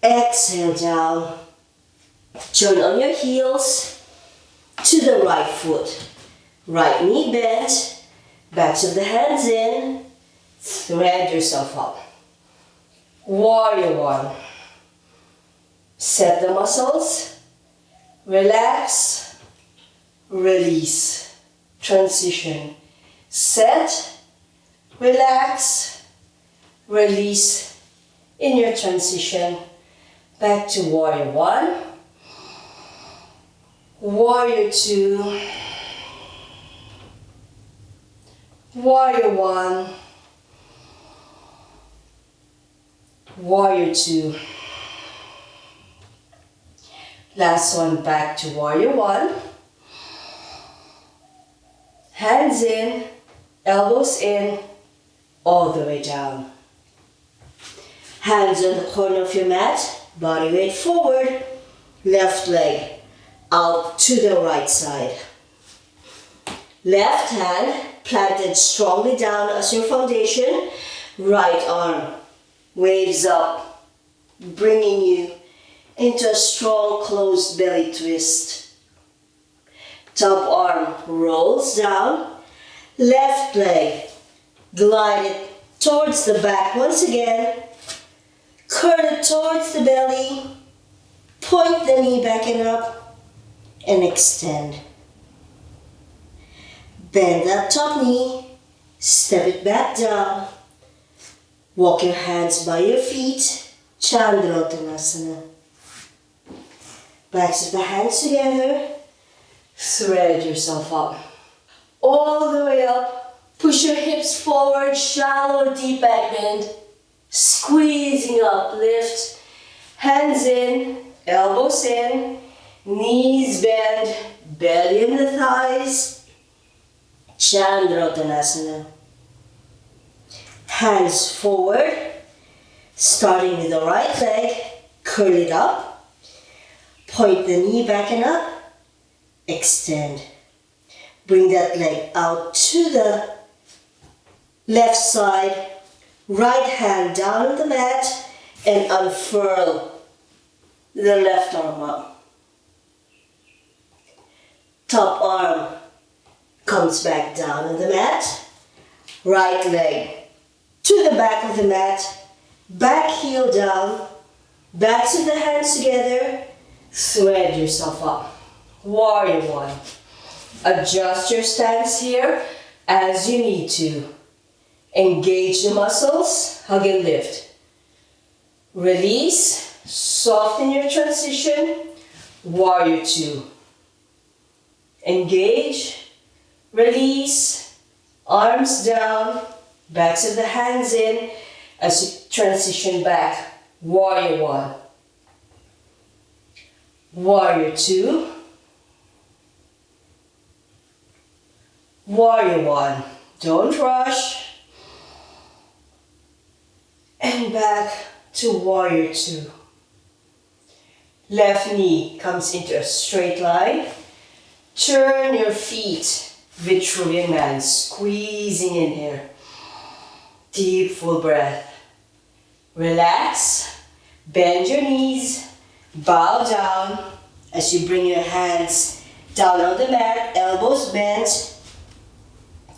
Exhale down. Turn on your heels to the right foot. Right knee bent, Backs of the hands in. Thread yourself up. Warrior one. Set the muscles. Relax. Release. Transition. Set. Relax. Release. In your transition. Back to warrior one. Warrior two. Warrior one. Warrior two. Last one, back to warrior one. Hands in, elbows in, all the way down. Hands on the corner of your mat, body weight forward, left leg out to the right side. Left hand planted strongly down as your foundation, right arm waves up, bringing you into a strong closed belly twist. Top arm rolls down, left leg glide it towards the back once again, curl it towards the belly, point the knee back and up, and extend. Bend that top knee, step it back down, walk your hands by your feet, Chandrottanasana. Backs of the hands together, thread yourself up. All the way up, push your hips forward, shallow deep back bend, squeezing up, lift, hands in, elbows in, knees bend, belly in the thighs, Chandrottanasana. Hands forward, starting with the right leg, curl it up, point the knee back and up, extend. Bring that leg out to the left side, right hand down on the mat, and unfurl the left arm up. Top arm comes back down on the mat, right leg to the back of the mat, back heel down, backs of the hands together, thread yourself up. Warrior one. Adjust your stance here as you need to. Engage the muscles, hug and lift. Release, soften your transition, warrior two. Engage, release, arms down, backs of the hands in as you transition back, warrior one. Warrior two. Warrior one. Don't rush. And back to warrior two. Left knee comes into a straight line. Turn your feet, Vitruvian man, squeezing in here. Deep full breath. Relax, bend your knees, bow down as you bring your hands down on the mat, elbows bent.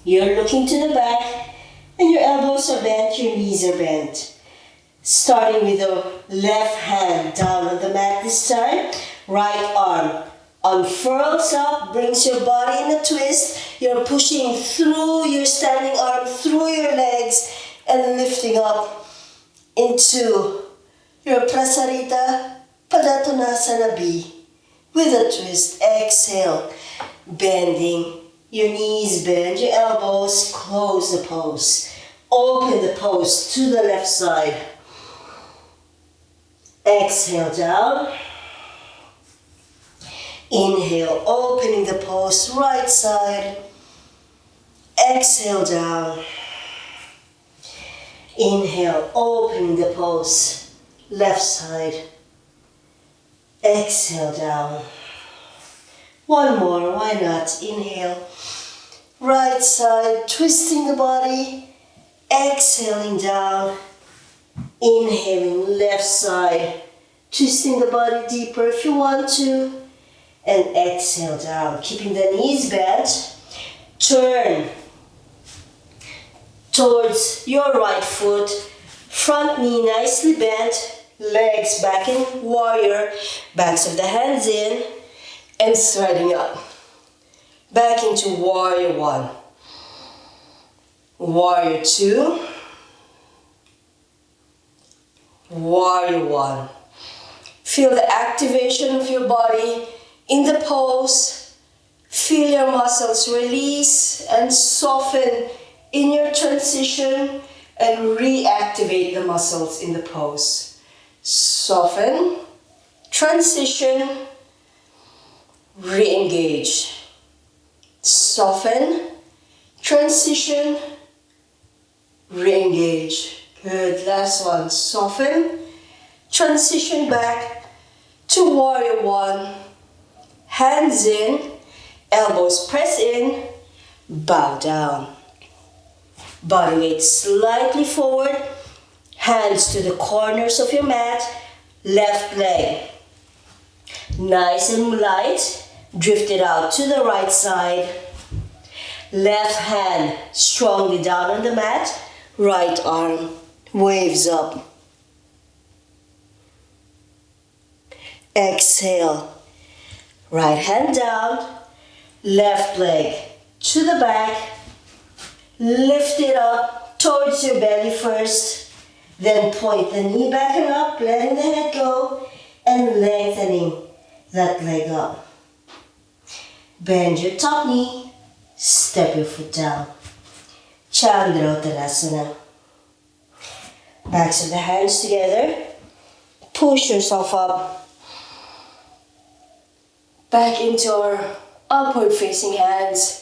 You're looking to the back and your elbows are bent, your knees are bent. Starting with the left hand down on the mat this time, right arm unfurls up, brings your body in a twist. You're pushing through your standing arm, through your legs, and lifting up into your Prasarita Padottanasana B. With a twist, exhale, bending. Your knees bend, your elbows, close the pose. Open the pose to the left side. Exhale down. Inhale, opening the pose, right side. Exhale down. Inhale, opening the pose, left side. Exhale down. One more, why not? Inhale, right side, twisting the body. Exhaling down. Inhaling, left side, twisting the body deeper if you want to. And exhale down, keeping the knees bent. Turn towards your right foot. Front knee nicely bent, legs back in warrior, backs of the hands in, and threading up. Back into warrior 1, warrior 2, warrior 1. Feel the activation of your body in the pose. Feel your muscles release and soften in your transition, and reactivate the muscles in the pose. Soften, transition, re-engage. Soften, transition, re-engage. Good, last one. Soften, transition back to warrior 1. Hands in, elbows press in, bow down. Body weight slightly forward, hands to the corners of your mat, left leg. Nice and light, drift it out to the right side. Left hand strongly down on the mat, right arm waves up. Exhale, right hand down, left leg to the back. Lift it up towards your belly first, then point the knee back and up, letting the head go, and lengthening that leg up. Bend your top knee, step your foot down. Chandra-Uttanasana. Backs of the hands together, push yourself up. Back into our upward facing hands.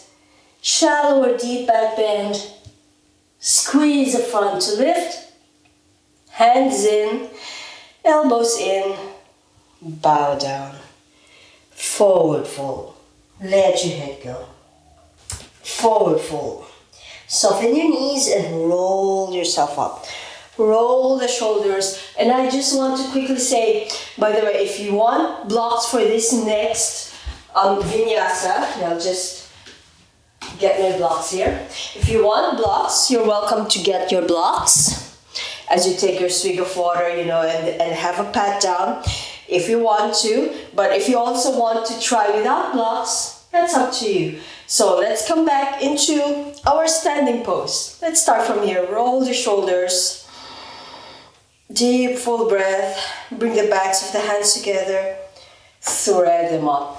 Shallow or deep back bend. Squeeze the front to lift. Hands in, elbows in, bow down. Forward fold. Let your head go. Forward fold. Soften your knees and roll yourself up. Roll the shoulders. And I just want to quickly say, by the way, if you want blocks for this next vinyasa, I'll just get my blocks here. If you want blocks, you're welcome to get your blocks as you take your swig of water, and have a pat down if you want to. But if you also want to try without blocks, that's up to you. So let's come back into our standing pose. Let's start from here. Roll the shoulders. Deep, full breath. Bring the backs of the hands together. Thread them up.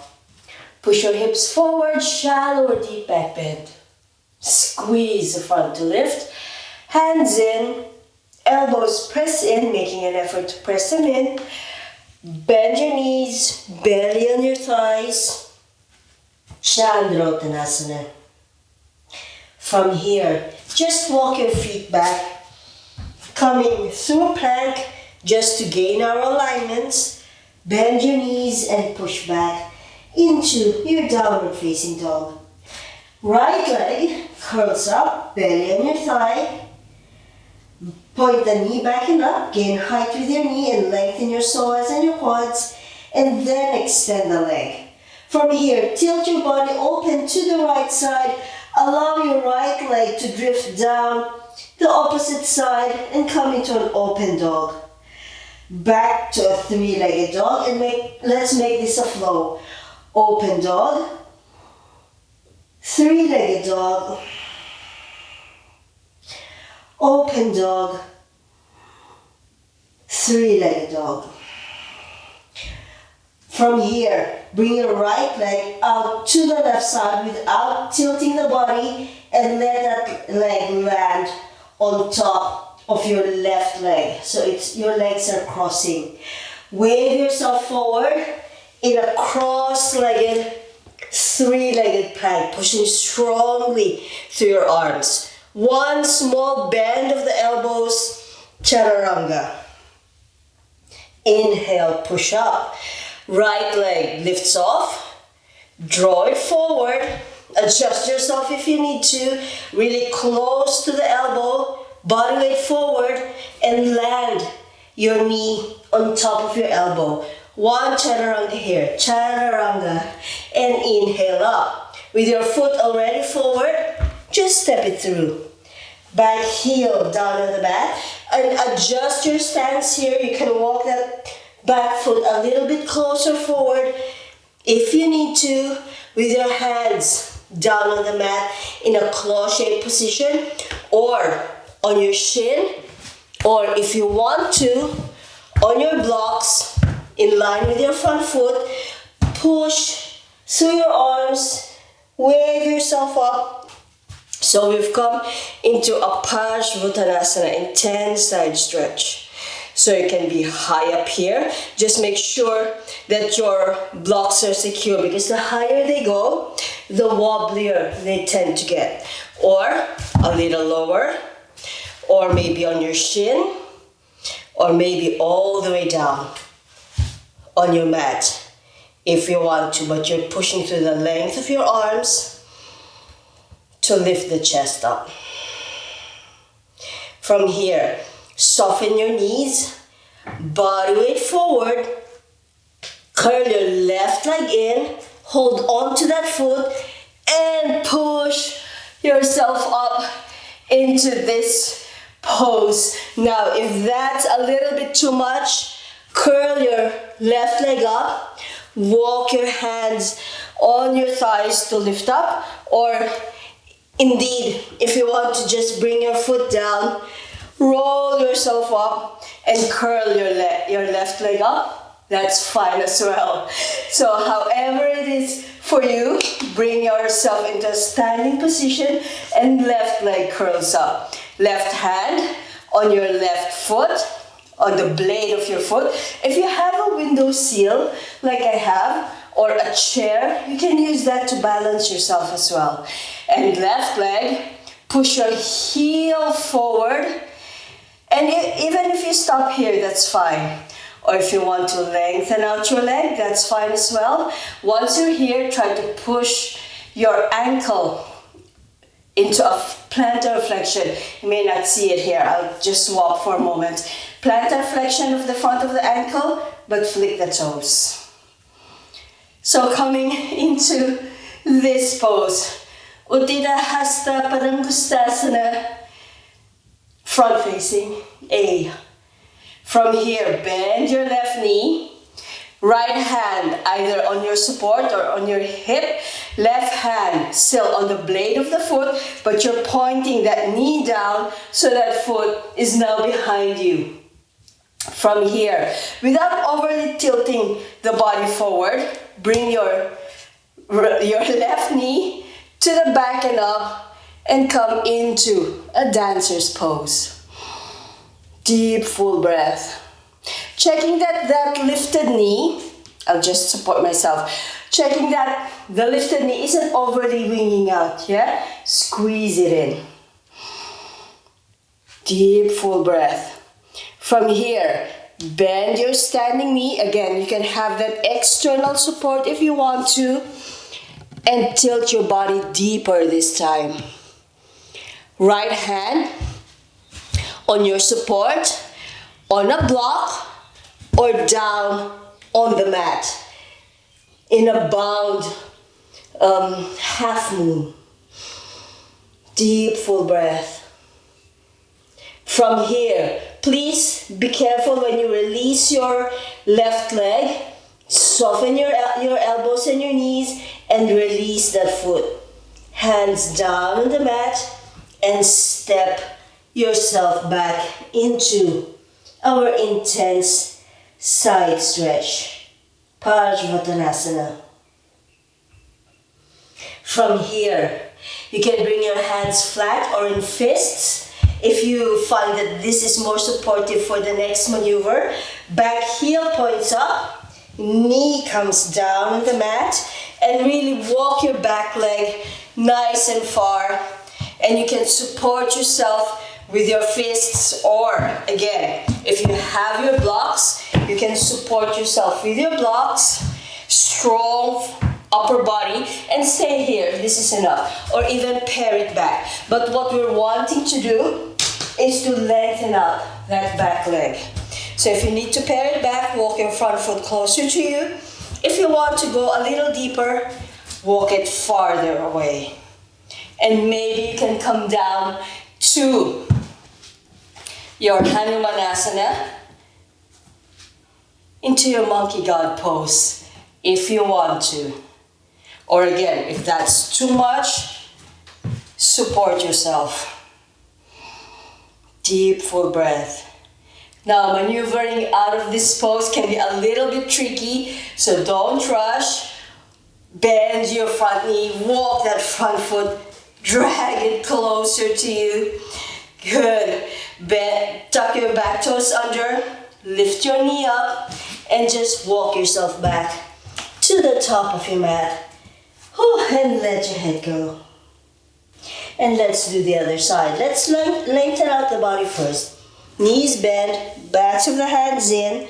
Push your hips forward, shallow or deep back bend. Squeeze the front to lift. Hands in, elbows press in, making an effort to press them in. Bend your knees, belly on your thighs. Chandra-Uttanasana. From here, just walk your feet back, coming through plank just to gain our alignments. Bend your knees and push back into your downward facing dog. Right leg curls up, belly on your thigh. Point the knee back and up, gain height with your knee and lengthen your psoas and your quads, and then extend the leg. From here, tilt your body open to the right side, allow your right leg to drift down the opposite side and come into an open dog. Back to a three-legged dog, and let's make this a flow. Open dog, three-legged dog, open dog, three-legged dog. From here, bring your right leg out to the left side without tilting the body, and let that leg land on top of your left leg. So your legs are crossing. Wave yourself forward in a cross-legged, three-legged plank, pushing strongly through your arms. One small bend of the elbows, chaturanga. Inhale, push up. Right leg lifts off. Draw it forward. Adjust yourself if you need to. Really close to the elbow. Body weight forward and land your knee on top of your elbow. One chaturanga here, chaturanga, and inhale up. With your foot already forward, just step it through. back heel down on the mat, and adjust your stance here. You can walk that back foot a little bit closer forward if you need to, with your hands down on the mat in a claw shaped position, or on your shin, or if you want to, on your blocks in line with your front foot. Push through your arms, wave yourself up. So we've come into a Parsvottanasana, intense side stretch. So you can be high up here. Just make sure that your blocks are secure, because the higher they go, the wobblier they tend to get. Or a little lower, or maybe on your shin, or maybe all the way down on your mat if you want to, but you're pushing through the length of your arms to lift the chest up. From here, soften your knees, body weight forward, curl your left leg in, hold on to that foot, and push yourself up into this pose. Now, if that's a little bit too much, curl your left leg up, walk your hands on your thighs to lift up, or indeed, if you want to just bring your foot down, roll yourself up and curl your left leg up. That's fine as well. So however it is for you, bring yourself into a standing position and left leg curls up. Left hand on your left foot, on the blade of your foot. If you have a window sill, like I have, or a chair, you can use that to balance yourself as well. And left leg, push your heel forward. And even if you stop here, that's fine. Or if you want to lengthen out your leg, that's fine as well. Once you're here, try to push your ankle into a plantar flexion. You may not see it here. I'll just swap for a moment. Plantar flexion of the front of the ankle, but flick the toes. So coming into this pose, Uttita Hasta Padangustasana, front facing A. From here, bend your left knee, right hand either on your support or on your hip, left hand still on the blade of the foot, but you're pointing that knee down so that foot is now behind you. From here, without overly tilting the body forward, bring your left knee to the back and up and come into a dancer's pose. Deep, full breath. Checking that lifted knee, I'll just support myself. Checking that the lifted knee isn't overly winging out, yeah? Squeeze it in. Deep, full breath. From here, bend your standing knee. Again, you can have that external support if you want to. And tilt your body deeper this time. Right hand on your support, on a block, or down on the mat. In a bound half moon. Deep, full breath. From here, please be careful when you release your left leg. Soften your elbows and your knees and release that foot. Hands down on the mat and step yourself back into our intense side stretch. Parsvottanasana. From here, you can bring your hands flat or in fists. If you find that this is more supportive for the next maneuver, back heel points up, knee comes down on the mat, and really walk your back leg nice and far. And you can support yourself with your fists, or again, if you have your blocks, you can support yourself with your blocks. Strong upper body, and stay here. This is enough. Or even pair it back. But what we're wanting to do is to lengthen out that back leg. So if you need to pair it back, walk your front foot closer to you. If you want to go a little deeper, walk it farther away. And maybe you can come down to your Hanumanasana, into your monkey god pose if you want to. Or again, if that's too much, support yourself. Deep, full breath. Now, maneuvering out of this pose can be a little bit tricky, so don't rush. Bend your front knee, walk that front foot, drag it closer to you. Good. Bend, tuck your back toes under, lift your knee up, and just walk yourself back to the top of your mat. And let your head go. And let's do the other side. Let's lengthen out the body first. Knees bend, backs of the hands in,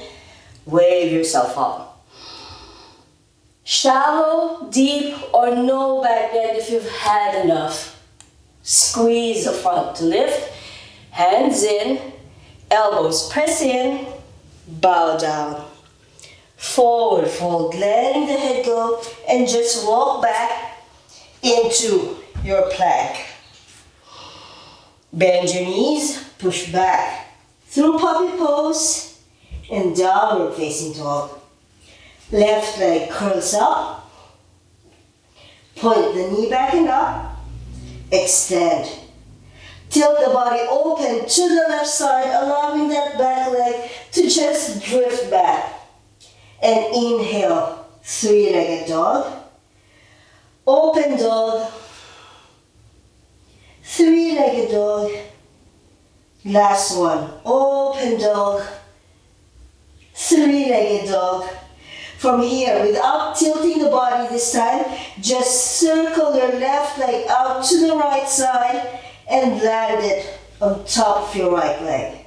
wave yourself up. Shallow, deep, or no back bend if you've had enough. Squeeze the front to lift, hands in, elbows press in, bow down. Forward fold, letting the head go, and just walk back into your plank. Bend your knees, push back through puppy pose and downward facing dog. Left leg curls up, point the knee back and up, extend. Tilt the body open to the left side, allowing that back leg to just drift back. And inhale, three-legged dog, open dog, three-legged dog, last one, open dog, three-legged dog. From here, without tilting the body this time, just circle your left leg out to the right side and land it on top of your right leg.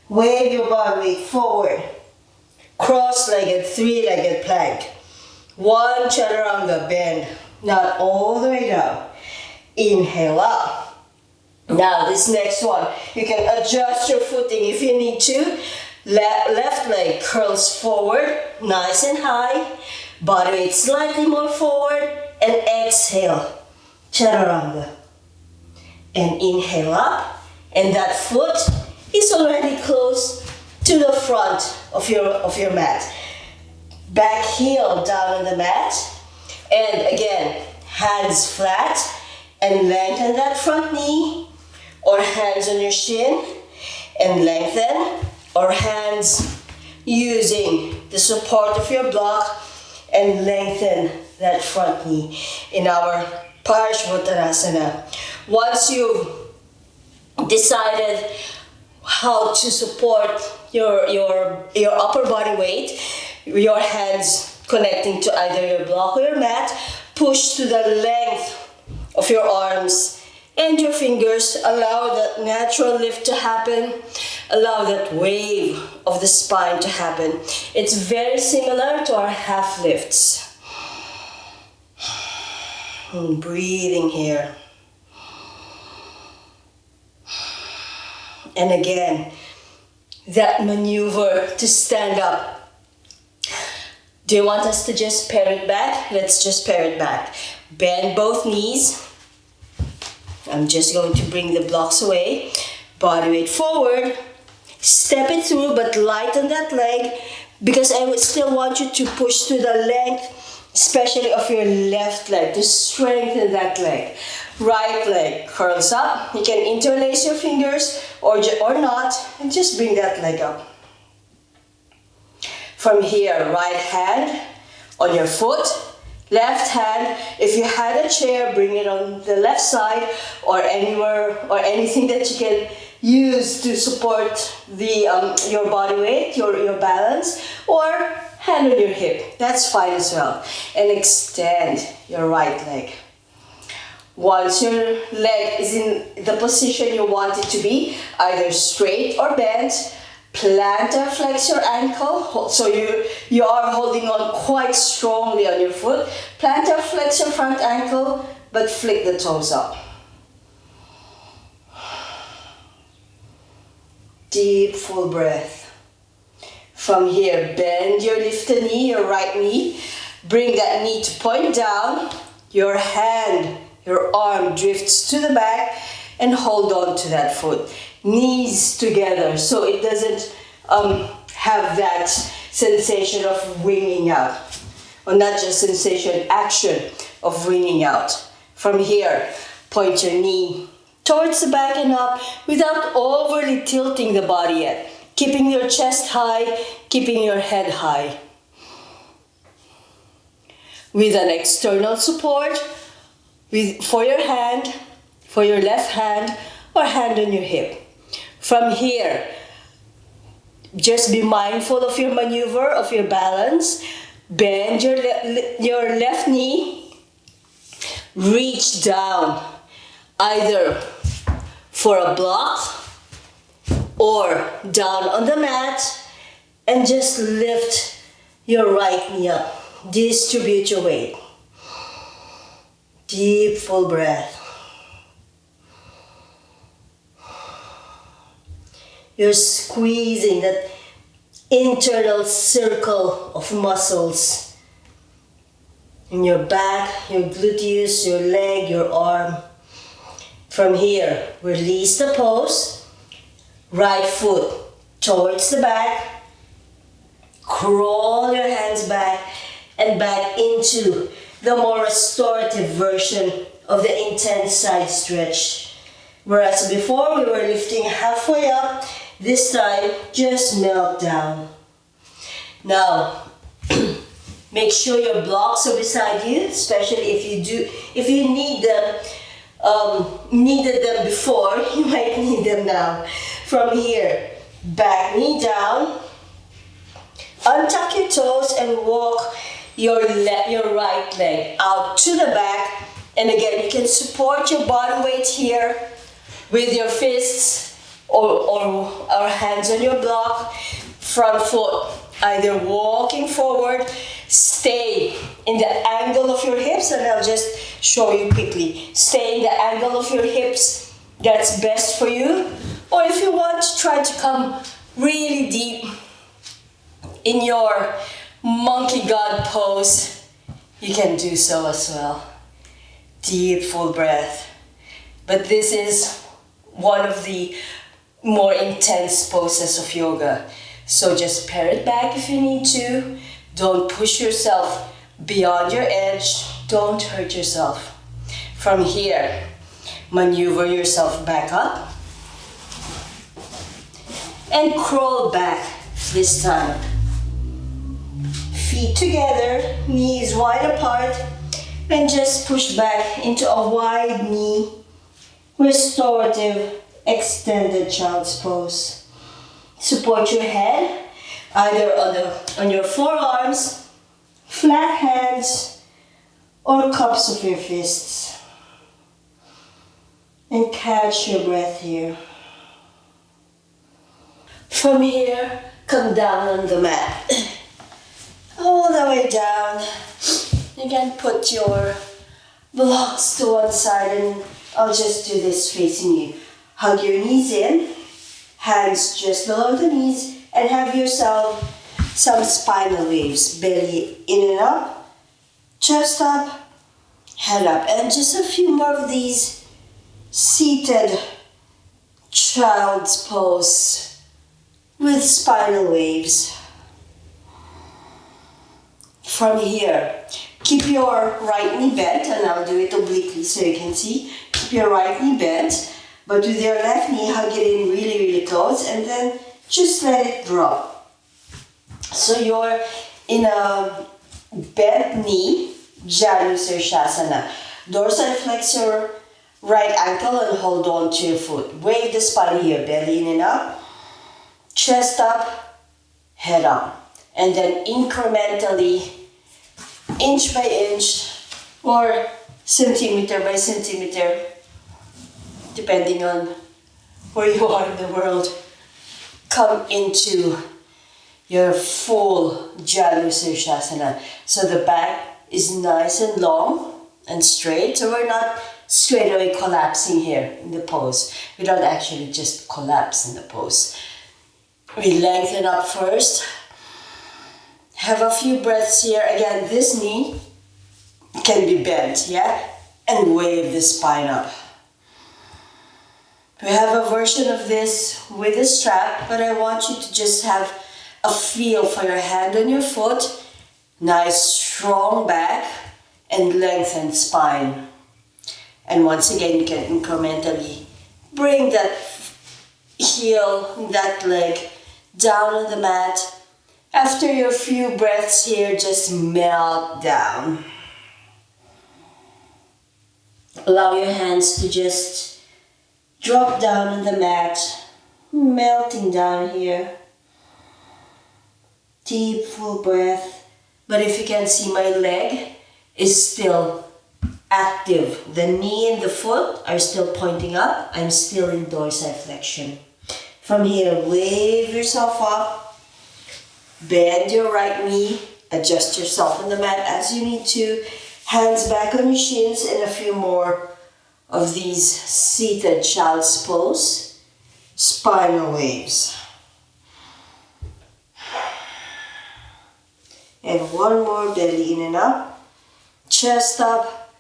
Wave your body weight forward. Cross-legged, three-legged plank. One chaturanga bend, not all the way down. Inhale up. Now this next one, you can adjust your footing if you need to. Left leg curls forward, nice and high. Body weight slightly more forward, and exhale, chaturanga. And inhale up, and that foot is already close to the front of your mat. Back heel down on the mat, and again, hands flat, and lengthen that front knee, or hands on your shin, and lengthen, or hands using the support of your block, and lengthen that front knee in our Parshvottanasana. Once you've decided how to support your upper body weight, your hands connecting to either your block or your mat, push to the length of your arms and your fingers. Allow that natural lift to happen. Allow that wave of the spine to happen. It's very similar to our half lifts. And breathing here. And again, that maneuver to stand up. Do you want us to just pare it back? Let's just pare it back. Bend both knees. I'm just going to bring the blocks away. Body weight forward. Step it through, but lighten that leg, because I would still want you to push to the length, especially of your left leg, to strengthen that leg. Right leg curls up. You can interlace your fingers or not, and just bring that leg up. From here, right hand on your foot, left hand. If you had a chair, bring it on the left side or anywhere or anything that you can use to support your body weight, your balance, or hand on your hip. That's fine as well. And extend your right leg. Once your leg is in the position you want it to be, either straight or bent, plantar flex your ankle, so you are holding on quite strongly on your foot. Plantar flex your front ankle, but flick the toes up. Deep, full breath. From here, bend your lifted knee, your right knee. Bring that knee to point down. Your hand, your arm drifts to the back. and hold on to that foot. Knees together so it doesn't have that sensation of wringing out. Or not just sensation, action of wringing out. From here, point your knee towards the back and up without overly tilting the body yet. Keeping your chest high, keeping your head high. With an external support for your hand, for your left hand, or hand on your hip. From here, just be mindful of your maneuver, of your balance. Bend your left knee. Reach down, either for a block or down on the mat, and just lift your right knee up. Distribute your weight. Deep, full breath. You're squeezing that internal circle of muscles in your back, your gluteus, your leg, your arm. From here, release the pose. Right foot towards the back. Crawl your hands back and back into the more restorative version of the intense side stretch. Whereas before we were lifting halfway up, this time just melt down. Now, make sure your blocks are beside you, especially if you need them, needed them before, you might need them now. From here, back knee down, untuck your toes and walk your right leg out to the back. And again, you can support your body weight here with your fists or hands on your block. Front foot, either walking forward, stay in the angle of your hips, and I'll just show you quickly. Stay in the angle of your hips, that's best for you. Or if you want to try to come really deep in your monkey god pose, you can do so as well. Deep, full breath. But this is one of the more intense poses of yoga. So just pare it back if you need to. Don't push yourself beyond your edge. Don't hurt yourself. From here, maneuver yourself back up. And crawl back this time. Feet together, knees wide apart, and just push back into a wide knee, restorative, extended child's pose. Support your head, either on your forearms, flat hands, or cups of your fists. And catch your breath here. From here, come down on the mat. All the way down. You can put your blocks to one side, and I'll just do this facing you. Hug your knees in, hands just below the knees, and have yourself some spinal waves. Belly in and up, chest up, head up. And just a few more of these seated child's pose with spinal waves. From here, keep your right knee bent, and I'll do it obliquely so you can see. Keep your right knee bent, but with your left knee, hug it in really, really close, and then just let it drop. So you're in a bent knee, Janusirsasana. Dorsal flex your right ankle and hold on to your foot. Wave the spine here, belly in and up, chest up, head up. And then incrementally, inch by inch, or centimeter by centimeter, depending on where you are in the world, come into your full Janusirsasana. So the back is nice and long and straight, so we're not straight away collapsing here in the pose. We don't actually just collapse in the pose. We lengthen up first. Have a few breaths here. Again, this knee can be bent, yeah? And wave the spine up. We have a version of this with a strap, but I want you to just have a feel for your hand on your foot, nice strong back, and lengthened spine. And once again, you can incrementally bring that heel, that leg down on the mat. After your few breaths here, just melt down. Allow your hands to just drop down on the mat, melting down here. Deep, full breath. But if you can see, my leg is still active. The knee and the foot are still pointing up. I'm still in dorsiflexion. From here, wave yourself up. Bend your right knee. Adjust yourself on the mat as you need to. Hands back on your shins, and a few more of these seated child's pose. Spinal waves. And one more, belly in and up. Chest up,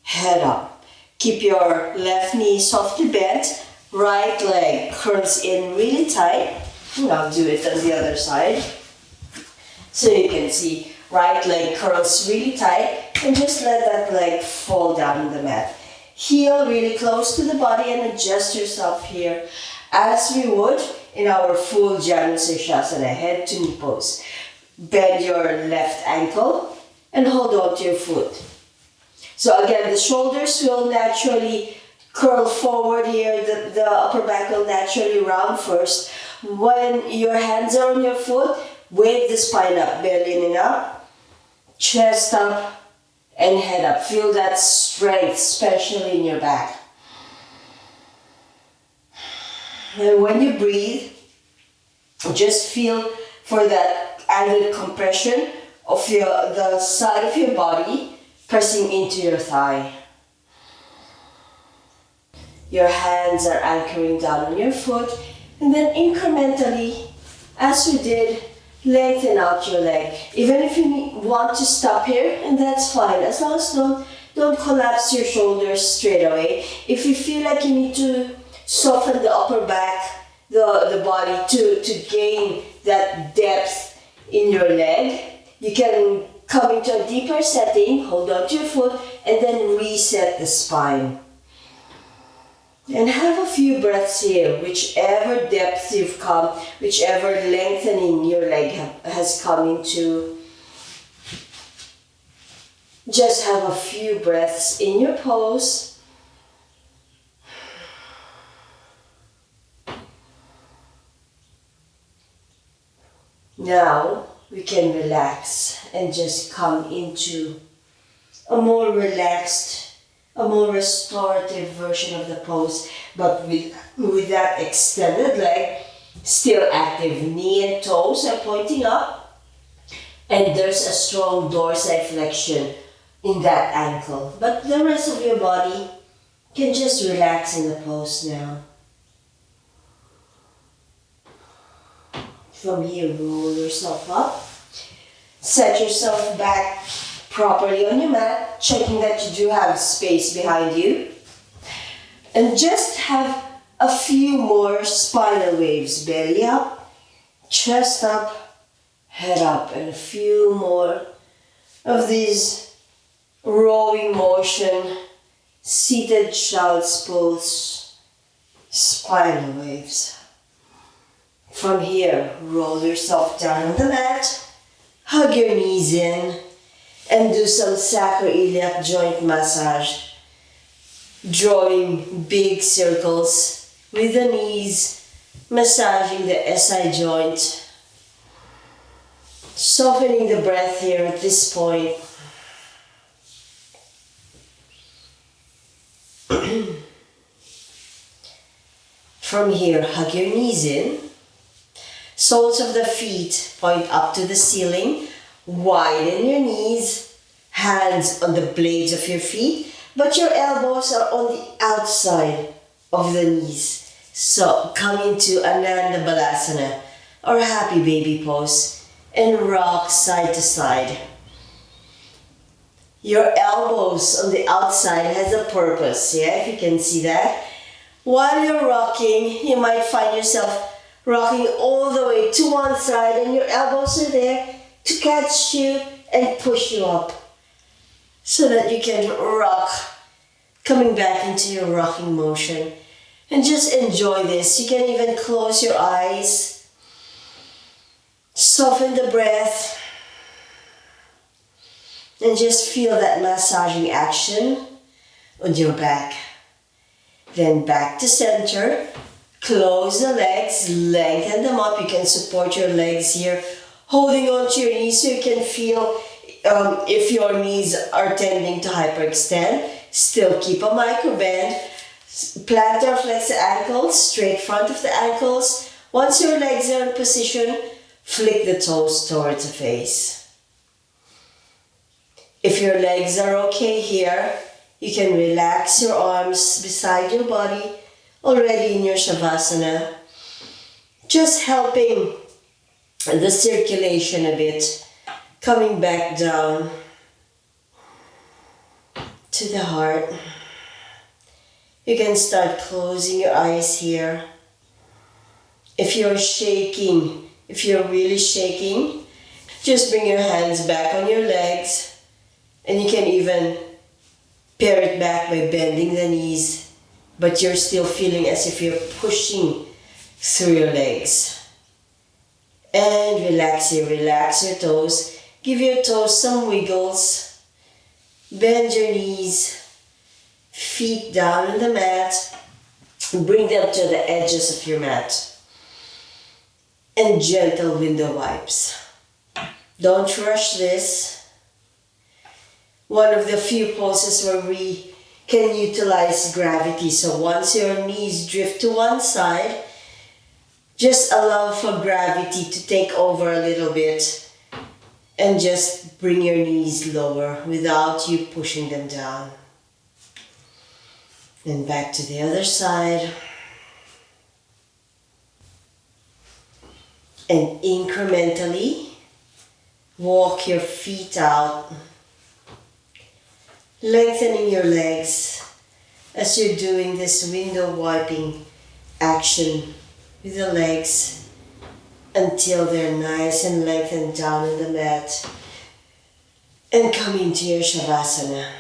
head up. Keep your left knee softly bent. Right leg curls in really tight. And I'll do it on the other side. So you can see, right leg curls really tight, and just let that leg fall down on the mat. Heel really close to the body and adjust yourself here as we would in our full Janusirsasana, head to knee pose. Bend your left ankle and hold on to your foot. So again, the shoulders will naturally curl forward here, the upper back will naturally round first. When your hands are on your foot, wave the spine up, belly in and up, chest up, and head up. Feel that strength, especially in your back. And when you breathe, just feel for that added compression of the side of your body pressing into your thigh. Your hands are anchoring down on your foot, and then incrementally, as we did, lengthen out your leg. Even if you want to stop here, and that's fine, as long as don't collapse your shoulders straight away. If you feel like you need to soften the upper back, the body to gain that depth in your leg, you can come into a deeper setting, hold on to your foot, and then reset the spine. And have a few breaths here, whichever depth you've come, whichever lengthening your leg has come into. Just have a few breaths in your pose. Now we can relax and just come into a more relaxed, a more restorative version of the pose, but with that extended leg still active. Knee and toes are pointing up, and there's a strong dorsiflexion in that ankle. But the rest of your body can just relax in the pose now. From here, roll yourself up. Set yourself back properly on your mat, checking that you do have space behind you. And just have a few more spinal waves. Belly up, chest up, head up, and a few more of these rowing motion, seated child's pose, spinal waves. From here, roll yourself down on the mat, hug your knees in, and do some sacroiliac joint massage, drawing big circles with the knees, massaging the SI joint, softening the breath here at this point. From here, hug your knees in. Soles of the feet point up to the ceiling. Widen your knees, hands on the blades of your feet, but your elbows are on the outside of the knees. So come into Ananda Balasana, or happy baby pose, and rock side to side. Your elbows on the outside has a purpose, yeah, if you can see that. While you're rocking, you might find yourself rocking all the way to one side and your elbows are there to catch you and push you up so that you can rock, coming back into your rocking motion. And just enjoy this. You can even close your eyes, soften the breath, and just feel that massaging action on your back. Then back to center, close the legs, lengthen them up. You can support your legs here, holding on to your knees so you can feel if your knees are tending to hyperextend. Still keep a micro bend. Plantar flex the ankles, straight front of the ankles. Once your legs are in position, flick the toes towards the face. If your legs are okay here, you can relax your arms beside your body, already in your Shavasana. Just helping the circulation a bit, coming back down to the heart. You can start closing your eyes here. If you're shaking, if you're really shaking, just bring your hands back on your legs, and you can even pair it back by bending the knees, but you're still feeling as if you're pushing through your legs. And relax your toes. Give your toes some wiggles. Bend your knees. Feet down on the mat. Bring them to the edges of your mat. And gentle window wipes. Don't rush this. One of the few poses where we can utilize gravity. So once your knees drift to one side, just allow for gravity to take over a little bit and just bring your knees lower without you pushing them down. Then back to the other side. And incrementally walk your feet out, lengthening your legs as you're doing this window wiping action with the legs until they're nice and lengthened down on the mat, and come into your Shavasana.